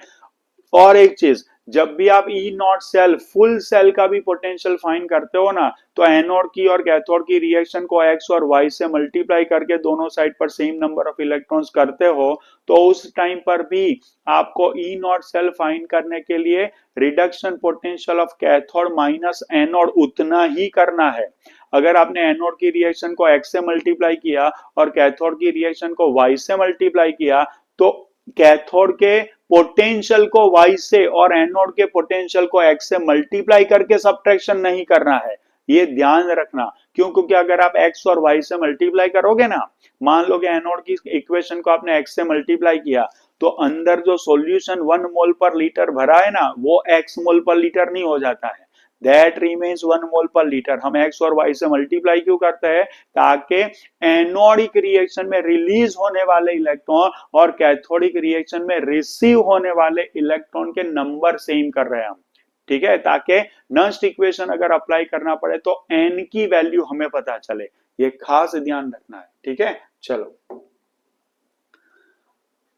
और एक चीज, जब भी आप ई नॉट सेल फुल सेल का भी पोटेंशियल फाइंड करते हो ना, तो एनोड की और कैथोड की रिएक्शन को एक्स और वाई से मल्टीप्लाई करके दोनों साइड पर सेम नंबर ऑफ इलेक्ट्रॉन्स करते हो, तो उस टाइम पर भी आपको ई नॉट सेल फाइंड करने के लिए reduction potential of cathode minus anode उतना ही करना है। अगर आपने एनोड की रिएक्शन को एक्स से मल्टीप्लाई किया और कैथोड की रिएक्शन को वाई से मल्टीप्लाई किया, तो कैथोड के पोटेंशियल को y से और एनोड के पोटेंशियल को x से मल्टीप्लाई करके सब्ट्रैक्शन नहीं करना है, ये ध्यान रखना। क्यों? क्योंकि अगर आप x और y से मल्टीप्लाई करोगे ना, मान लो कि एनोड की इक्वेशन को आपने x से मल्टीप्लाई किया, तो अंदर जो सॉल्यूशन 1 मोल पर लीटर भरा है ना, वो x मोल पर लीटर नहीं हो जाता है, दैट रिमेन्स 1 मोल पर लीटर। हम x और y से मल्टीप्लाई क्यों करते हैं? ताकि एनोडिक रिएक्शन में रिलीज होने वाले इलेक्ट्रॉन और कैथोडिक रिएक्शन में रिसीव होने वाले इलेक्ट्रॉन के नंबर सेम कर रहे हैं हम। ठीक है, ताकि नस्ट इक्वेशन अगर अप्लाई करना पड़े तो n की वैल्यू हमें पता चले, ये खास ध्यान रखना है। ठीक है, चलो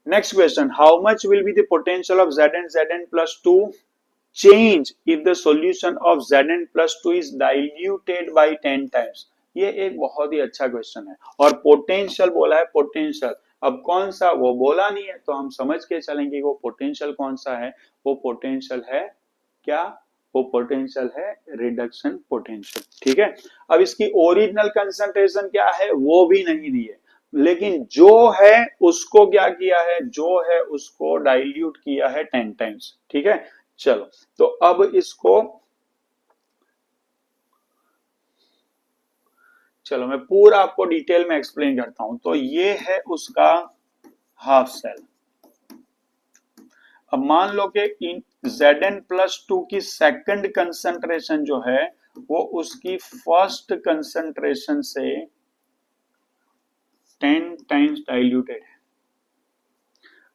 next question, how much will be the potential of Zn plus 2 change if the solution of Zn plus 2 is diluted by 10 times? ये एक बहुत ही अच्छा क्वेश्चन है और पोटेंशियल बोला है, पोटेंशियल। अब कौन सा वो बोला नहीं है, तो हम समझ के चलेंगे वो पोटेंशियल कौन सा है। वो पोटेंशियल है क्या? वो पोटेंशियल है रिडक्शन पोटेंशियल। ठीक है, अब इसकी ओरिजिनल कंसंट्रेशन क्या है वो भी नहीं दी है, लेकिन जो है उसको क्या किया है, जो है उसको डाइल्यूट किया है 10 टाइम्स। ठीक है, चलो तो अब इसको चलो मैं पूरा आपको डिटेल में एक्सप्लेन करता हूं। तो ये है उसका हाफ सेल। अब मान लो कि इन Zn प्लस 2 की सेकंड कंसंट्रेशन जो है वो उसकी फर्स्ट कंसंट्रेशन से 10 टाइम्स डाइल्यूटेड है।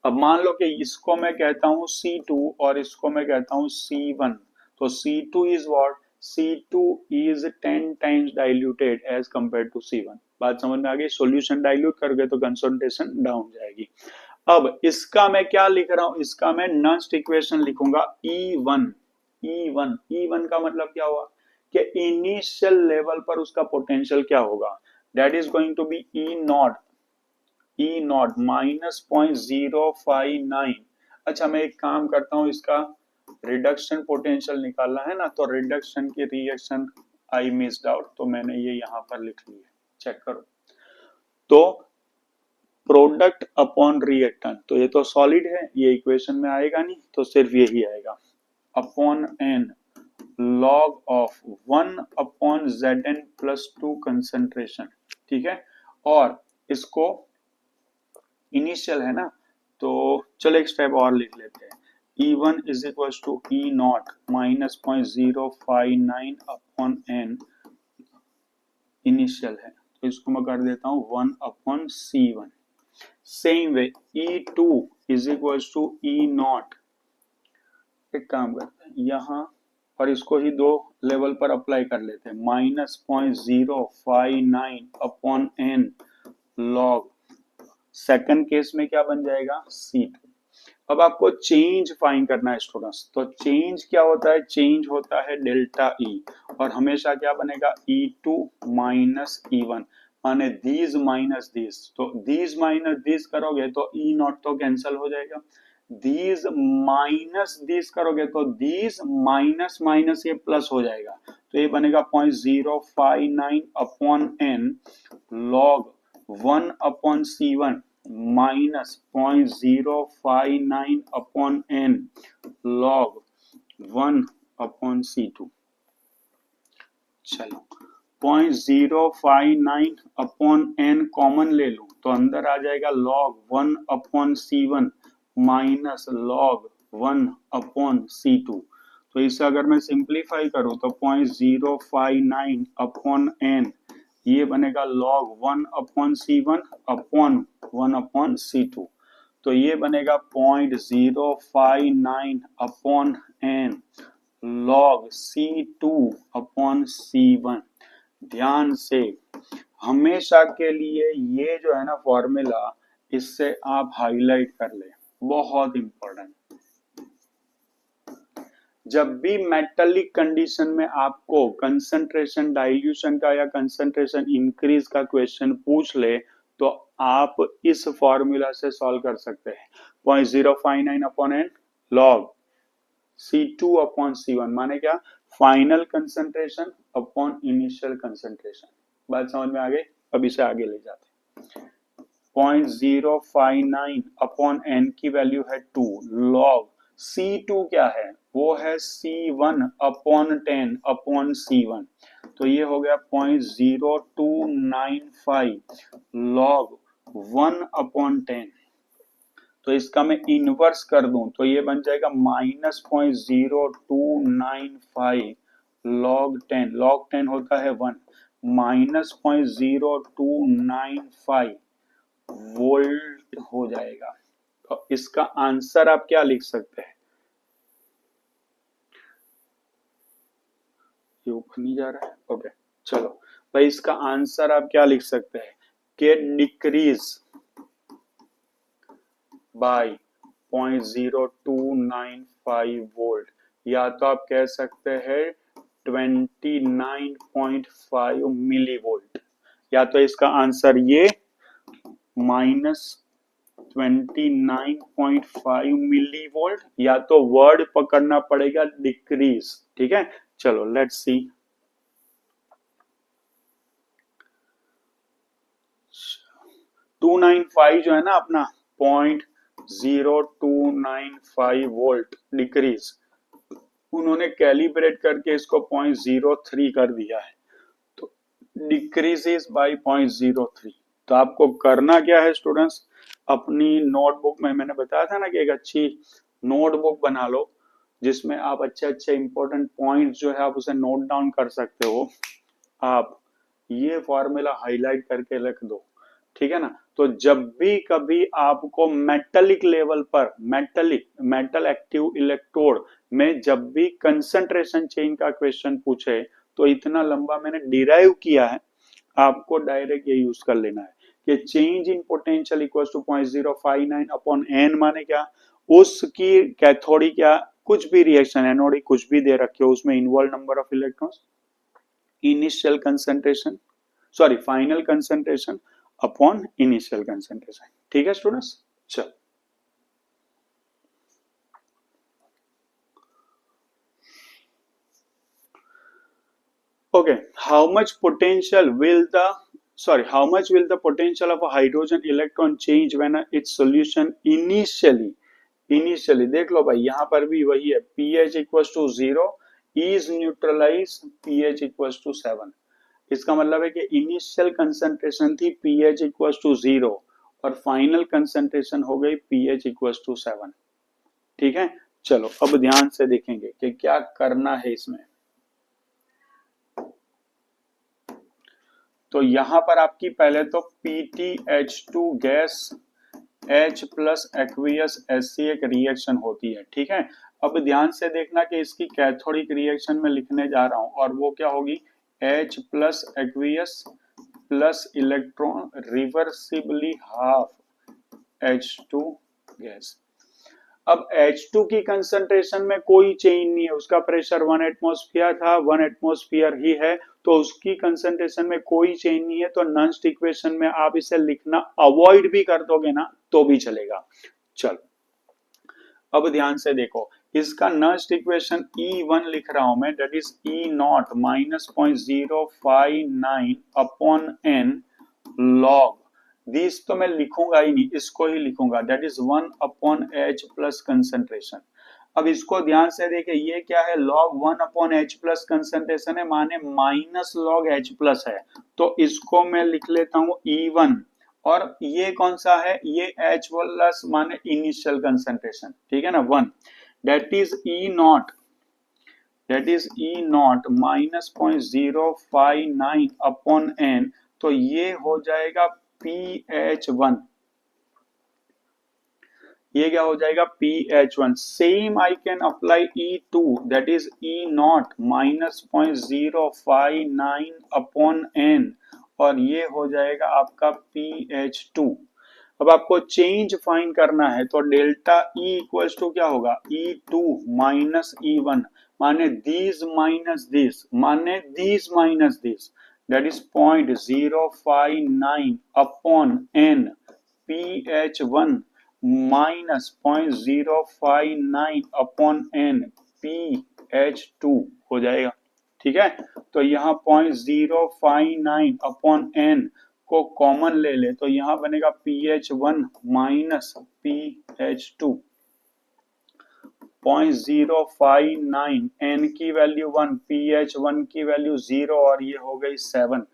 अब मान लो कि इसको मैं कहता हूं C2 और इसको मैं कहता हूं C1, तो C2 is what? C2 is 10 times diluted as compared to C1। बात समझ में आ गई? सॉल्यूशन डाइल्यूट कर गए तो कंसंट्रेशन डाउन जाएगी। अब इसका मैं क्या लिख रहा हूं? इसका मैं नस्ट इक्वेशन लिखूंगा E1। E1 का मतलब क्या हुआ कि इनिशियल लेवल पर उसका पोटेंशियल क्या होगा? That is going to be E naught minus .059। अच्छा मैं एक काम करता हूं, इसका रिडक्शन पोटेंशियल निकालना है ना, तो रिडक्शन की रिएक्शन आई मिस्ड आउट, तो मैंने ये यहां पर लिख लिया, चेक करो। तो प्रोडक्ट अपॉन रिएक्टेंट, तो ये तो सॉलिड है, ये इक्वेशन में आएगा नहीं, तो सिर्फ यही आएगा upon n log of 1 upon Zn plus 2 concentration. ठीक है, और इसको इनिशियल है ना, तो चलो एक स्टेप और लिख लेते हैं। E1 is equal to E naught minus .059 upon n initial है, तो इसको मैं कर देता हूं 1 upon C1। Same way E2 is equal to E naught, एक काम करते हैं यहाँ और इसको ही दो लेवल पर अप्लाई कर लेते हैं, minus .059 upon n log, second case में क्या बन जाएगा? C2। अब आपको चेंज फाइंड करना है स्टूडेंट्स, तो चेंज क्या होता है? चेंज होता है डेल्टा E, और हमेशा क्या बनेगा? E2 माइनस E1, माने दीज माइनस दीज, तो दीज माइनस दीज करोगे तो E नॉट तो कैंसिल हो जाएगा, दीज माइनस दीज करोगे तो दीज माइनस माइनस ये प्लस हो जाएगा, तो ये बनेगा 0.059 upon N log 1 upon C1 minus 0.059 upon N log 1 upon C2। चलो 0.059 अपॉन एन कॉमन ले लूं तो अंदर आ जाएगा log 1 upon C1 minus log 1 upon C2। तो इसे अगर मैं सिंप्लीफाई करूं तो 0.059 अपॉन एन ये बनेगा log 1 upon C1 upon 1 upon C2। तो ये बनेगा 0.059 upon N log C2 upon C1। ध्यान से हमेशा के लिए ये जो है ना फॉर्मूला, इससे आप हाईलाइट कर ले, बहुत इंपॉर्टेंट। जब भी मेटालिक कंडीशन में आपको कंसंट्रेशन डाइल्यूशन का या कंसंट्रेशन इंक्रीज का क्वेश्चन पूछ ले तो आप इस फॉर्मूला से सॉल्व कर सकते हैं। 0.059 upon N log C2 upon C1 माने क्या, final concentration upon initial concentration. बात समझ में आ गई? अब इसे आगे ले जाते हैं। 0.059 अपॉन एन की वैल्यू है 2 लॉग C2 क्या है, वो है C1 अपॉन 10 अपॉन C1। तो ये हो गया 0.0295 लॉग 1 अपॉन 10। तो इसका मैं इनवर्स कर दूं तो ये बन जाएगा माइनस 0.0295 लॉग 10। लॉग 10 होता है 1, माइनस 0.0295 वोल्ट हो जाएगा। तो इसका आंसर आप क्या लिख सकते हैं? ये ऊपर नहीं जा रहा है, ओके चलो भाई, इसका आंसर आप क्या लिख सकते हैं कि डिक्रीज बाय 0.0295 वोल्ट, या तो आप कह सकते हैं 29.5 मिली वोल्ट, या तो इसका आंसर ये माइनस 29.5 मिली वोल्ट, या तो वर्ड पकड़ना पड़ेगा डिक्रीज। ठीक है, चलो लेट्स सी। टू 295 जो है ना अपना 0.0295 वोल्ट डिक्रीज, उन्होंने कैलिब्रेट करके इसको 0.03 कर दिया है, तो डिक्रीजेस बाय 0.03। तो आपको करना क्या है स्टूडेंट्स, अपनी नोटबुक में मैंने बताया था ना कि एक अच्छी नोटबुक बना लो जिसमें आप अच्छे अच्छे इंपॉर्टेंट पॉइंट जो है आप उसे नोट डाउन कर सकते हो। आप ये फॉर्मूला हाईलाइट करके रख दो, ठीक है ना। तो जब भी कभी आपको मेटलिक लेवल पर मेटल एक्टिव इलेक्ट्रोड में जब भी कंसंट्रेशन चेंज का क्वेश्चन पूछे तो इतना लंबा मैंने डिराइव किया है, आपको डायरेक्ट ये यूज कर लेना है कि change in potential equal to 0.059 upon N माने क्या, उसकी कैथोडिक या कुछ भी रिएक्शन एनोडिक कुछ भी दे रखे हो उसमें involve number of electrons, initial concentration sorry final concentration upon initial concentration. ठीक है स्टूडेंट्स, चल okay, how much potential will the potential of a hydrogen electron change when its solution initially देख लो भाई, यहां पर भी वही है, pH equals to 0 is neutralized pH equals to 7। इसका मतलब है कि इनिशियल कंसंट्रेशन थी pH equals to 0 और फाइनल कंसंट्रेशन हो गई pH equals to 7। ठीक है, चलो अब ध्यान से देखेंगे कि क्या करना है इसमें। तो यहां पर आपकी पहले तो PtH2 gas H plus aqueous SC एक रिएक्शन होती है। ठीक है, अब ध्यान से देखना कि इसकी कैथोडिक रिएक्शन में लिखने जा रहा हूं और वो क्या होगी, H plus aqueous plus electron reversibly half H2 gas. अब H2 की कंसंट्रेशन में कोई चेंज नहीं है, उसका प्रेशर 1 एटमॉस्फेयर था, 1 एटमॉस्फेयर ही है, तो उसकी कंसंट्रेशन में कोई चेंज नहीं है। तो नॉन्स्ट इक्वेशन में आप इसे लिखना अवॉइड भी कर दोगे ना तो भी चलेगा। चलो अब ध्यान से देखो, इसका नस्ट इक्वेशन E1 लिख रहा हूं मैं, that is E0 minus 0.059 upon n log this तो मैं लिखूंगा ही नहीं, इसको ही लिखूंगा, that is 1 upon H plus concentration. अब इसको ध्यान से देखिए, ये क्या है, log 1 upon H plus concentration है, माने माइनस log एच प्लस है, तो इसको मैं लिख लेता हूं E1। और ये कौन सा है, ये H प्लस माने इनिशियल कंसंट्रेशन, ठीक है ना, 1, that is E0, that is E0 minus 0.059 upon n, तो ये हो जाएगा PH1, ये क्या हो जाएगा PH1। Same I can apply E2, that is E0 minus 0.059 upon n, और ये हो जाएगा आपका PH2। अब आपको चेंज फाइंड करना है, तो डेल्टा E इक्वल्स टू क्या होगा, E2 माइनस E1, माने दिस माइनस दिस, माने this minus this, that is 0.059 upon n PH1 minus 0.059 upon n PH2 हो जाएगा, ठीक है। तो यहाँ 0.059 अपॉन n को कॉमन ले ले, तो यहाँ बनेगा PH1 माइनस PH2, 0.059, n की वैल्यू 1, PH1 की वैल्यू 0, और ये हो गई 7,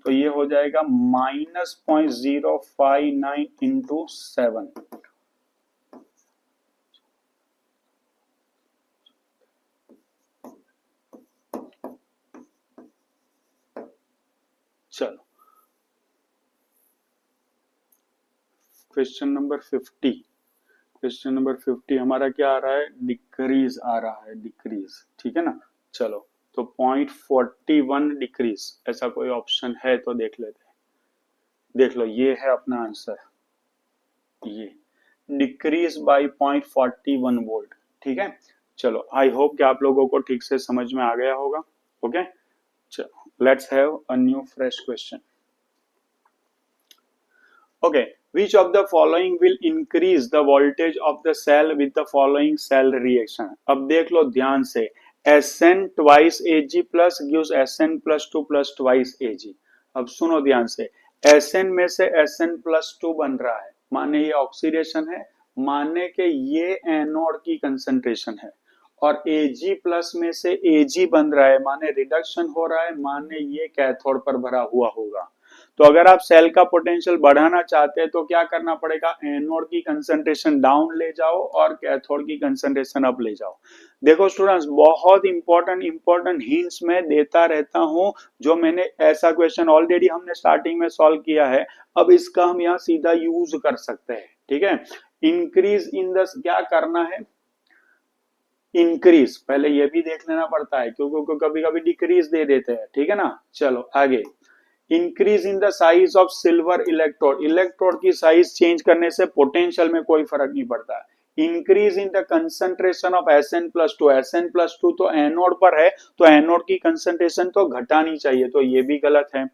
तो ये हो जाएगा माइनस 0.059 इंटू 7। चलो क्वेश्चन नंबर 50, क्वेश्चन नंबर 50 हमारा क्या आ रहा है, डिक्रीज आ रहा है, डिक्रीज, ठीक है ना। चलो तो 0.41 डिक्रीज, ऐसा कोई ऑप्शन है तो देख लेते हैं, देख लो, ये है अपना आंसर, ये डिक्रीज बाय 0.41 वोल्ट, ठीक है। चलो आई होप कि आप लोगों को ठीक से समझ में आ गया होगा, ओके। चलो let's have a new fresh question. Okay, which of the following will increase the voltage of the cell with the following cell reaction? अब देख लो ध्यान से, Sn twice Ag plus gives Sn plus 2 plus twice Ag। अब सुनो ध्यान से, Sn में से Sn plus 2 बन रहा है, माने ये ऑक्सीडेशन है, माने कि ये एनोड की कंसंट्रेशन है, और Ag प्लस में से Ag बन रहा है, माने रिडक्शन हो रहा है, माने ये कैथोड पर भरा हुआ होगा। तो अगर आप सेल का पोटेंशियल बढ़ाना चाहते हैं तो क्या करना पड़ेगा, एनोड की कंसंट्रेशन डाउन ले जाओ और कैथोड की कंसंट्रेशन अप ले जाओ। देखो स्टूडेंट्स, बहुत इंपॉर्टेंट हिंट्स मैं देता रहता हूं, जो मैंने ऐसा क्वेश्चन ऑलरेडी हमने स्टार्टिंग में सॉल्व किया है, अब इसका हम यहाँ सीधा यूज कर सकते हैं, ठीक है। इंक्रीज इन द, क्या करना है, इंक्रीज, पहले ये भी देख लेना पड़ता है क्योंकि कभी कभी डिक्रीज दे देते हैं, ठीक है ना। चलो आगे, increase in the size of silver electrode, electrode की साइज चेंज करने से पोटेंशियल में कोई फर्क नहीं पड़ता है। Increase in the concentration of Sn plus two, Sn plus two तो एनोड पर है, तो एनोड की कंसंट्रेशन तो घटानी चाहिए, तो ये भी गलत है।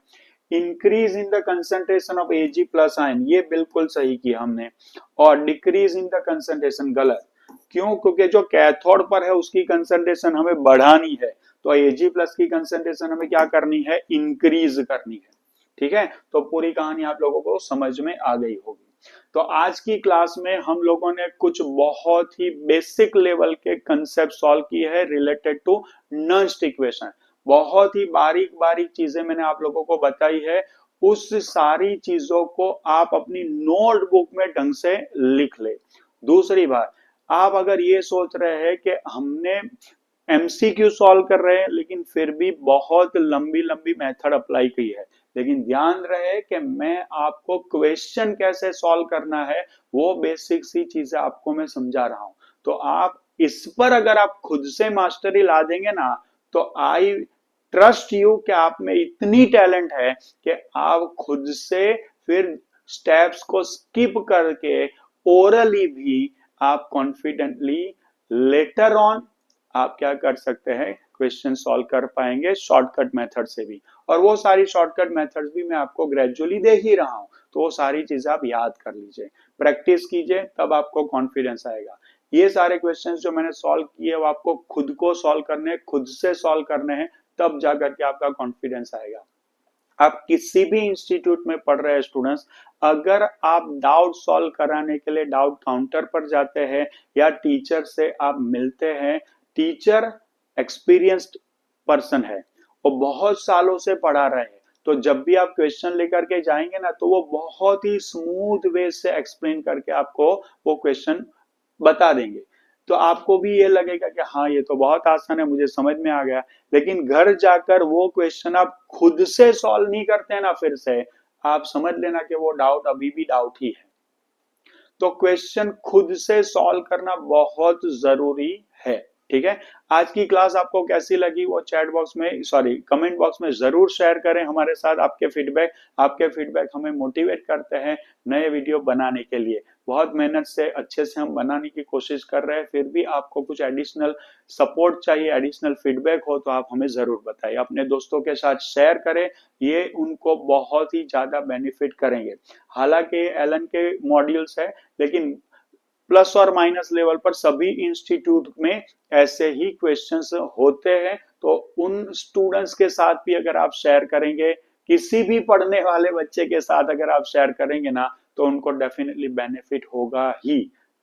Increase in the concentration of Ag plus ion, ये बिल्कुल सही किया हमने, और डिक्रीज इन द कंसंट्रेशन गलत, क्यों, क्योंकि जो कैथोड पर है उसकी कंसंट्रेशन हमें बढ़ानी है, तो Ag प्लस की कंसंट्रेशन हमें क्या करनी है, इंक्रीज करनी है, ठीक है। तो पूरी कहानी आप लोगों को समझ में आ गई होगी। तो आज की क्लास में हम लोगों ने कुछ बहुत ही बेसिक लेवल के कंसेप्ट सॉल्व किए हैं रिलेटेड टू नस्ट इक्वेशन, बहुत ही बारीक बारीक चीजें मैंने आप लोगों को बताई है, उस सारी चीजों को आप अपनी नोटबुक में ढंग से लिख ले। दूसरी बात, आप अगर ये सोच रहे हैं कि हमने एमसीक्यू सॉल्व कर रहे हैं लेकिन फिर भी बहुत लंबी लंबी मेथड अप्लाई की है, लेकिन ध्यान रहे कि मैं आपको क्वेश्चन कैसे सॉल्व करना है वो बेसिक सी चीजें आपको मैं समझा रहा हूं, तो आप इस पर अगर आप खुद से मास्टरी ला देंगे ना, तो आई ट्रस्ट यू कि आप में इतनी टैलेंट है कि आप खुद से फिर स्टेप्स को स्किप करके ओरली भी आप कॉन्फिडेंटली लेटर ऑन आप क्या कर सकते हैं, क्वेश्चन सॉल्व कर पाएंगे शॉर्टकट मेथड से भी, और वो सारी शॉर्टकट मेथड्स भी मैं आपको ग्रेजुअली दे ही रहा हूं, तो वो सारी चीजें आप याद कर लीजिए, प्रैक्टिस कीजिए, तब आपको कॉन्फिडेंस आएगा। ये सारे क्वेश्चंस जो मैंने सॉल्व किए वो आपको खुद को सॉल्व करने हैं, खुद से सॉल्व करने हैं, तब जाकर के आपका कॉन्फिडेंस आएगा। आप किसी भी इंस्टीट्यूट में पढ़ रहे स्टूडेंट्स, अगर आप डाउट सॉल्व कराने के लिए डाउट काउंटर पर जाते हैं या टीचर से आप मिलते हैं, टीचर एक्सपीरियंस्ड पर्सन है, वो बहुत सालों से पढ़ा रहे हैं, तो जब भी आप क्वेश्चन लेकर के जाएंगे ना, तो वो बहुत ही स्मूथ वे से एक्सप्लेन करके आपको वो क्वेश्चन बता देंगे। तो आपको भी ये लगेगा कि हाँ, ये तो बहुत आसान है, मुझे समझ में आ गया। लेकिन घर जाकर वो क्वेश्चन आप खुद से सॉल्व नहीं करते हैं ना, फिर से आप समझ लेना कि वो डाउट अभी भी डाउट ही है। तो क्वेश्चन खुद से सॉल्व करना बहुत जरूरी है। ठीक है, आज की क्लास आपको कैसी लगी वो चैट बॉक्स में, सॉरी, कमेंट बॉक्स में जरूर शेयर करें हमारे साथ आपके फीडबैक हमें मोटिवेट करते हैं नए वीडियो बनाने के लिए। बहुत मेहनत से अच्छे से हम बनाने की कोशिश कर रहे हैं, फिर भी आपको कुछ एडिशनल सपोर्ट चाहिए, एडिशनल फीडबैक हो तो आप हमें जरूर बताइए। अपने दोस्तों के साथ शेयर करें, ये उनको बहुत ही ज्यादा बेनिफिट करेंगे। हालांकि एलन के मॉड्यूल्स है, लेकिन प्लस और माइनस लेवल पर सभी इंस्टीट्यूट में ऐसे ही क्वेश्चंस होते हैं। तो उन स्टूडेंट्स के साथ भी अगर आप शेयर करेंगे, किसी भी पढ़ने वाले बच्चे के साथ अगर आप शेयर करेंगे ना, तो उनको डेफिनेटली बेनिफिट होगा ही।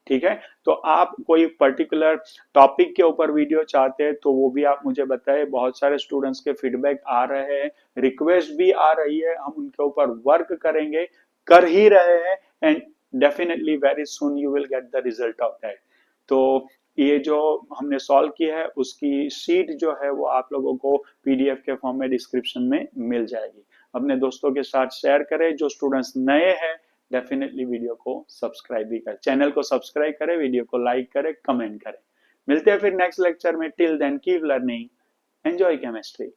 ठीक है, तो आप कोई पर्टिकुलर टॉपिक के ऊपर वीडियो चाहते हैं तो वो भी आप मुझे बताएं। बहुत सारे स्टूडेंट्स के फीडबैक आ रहे हैं, रिक्वेस्ट भी आ रही है, हम उनके ऊपर वर्क करेंगे, कर ही रहे हैं, and definitely very soon you will get the result of that. तो ये जो हमने सॉल्व किया है उसकी शीट जो है वो आप लोगों को पीडीएफ के फॉर्म में डिस्क्रिप्शन में मिल जाएगी। अपने दोस्तों के साथ शेयर करें। जो स्टूडेंट्स नए हैं, डेफिनेटली वीडियो को सब्सक्राइब भी करें, चैनल को सब्सक्राइब करें, वीडियो को लाइक करें, कमेंट करें। मिलते हैं फिर नेक्स्ट लेक्चर में। Till then keep learning, enjoy chemistry.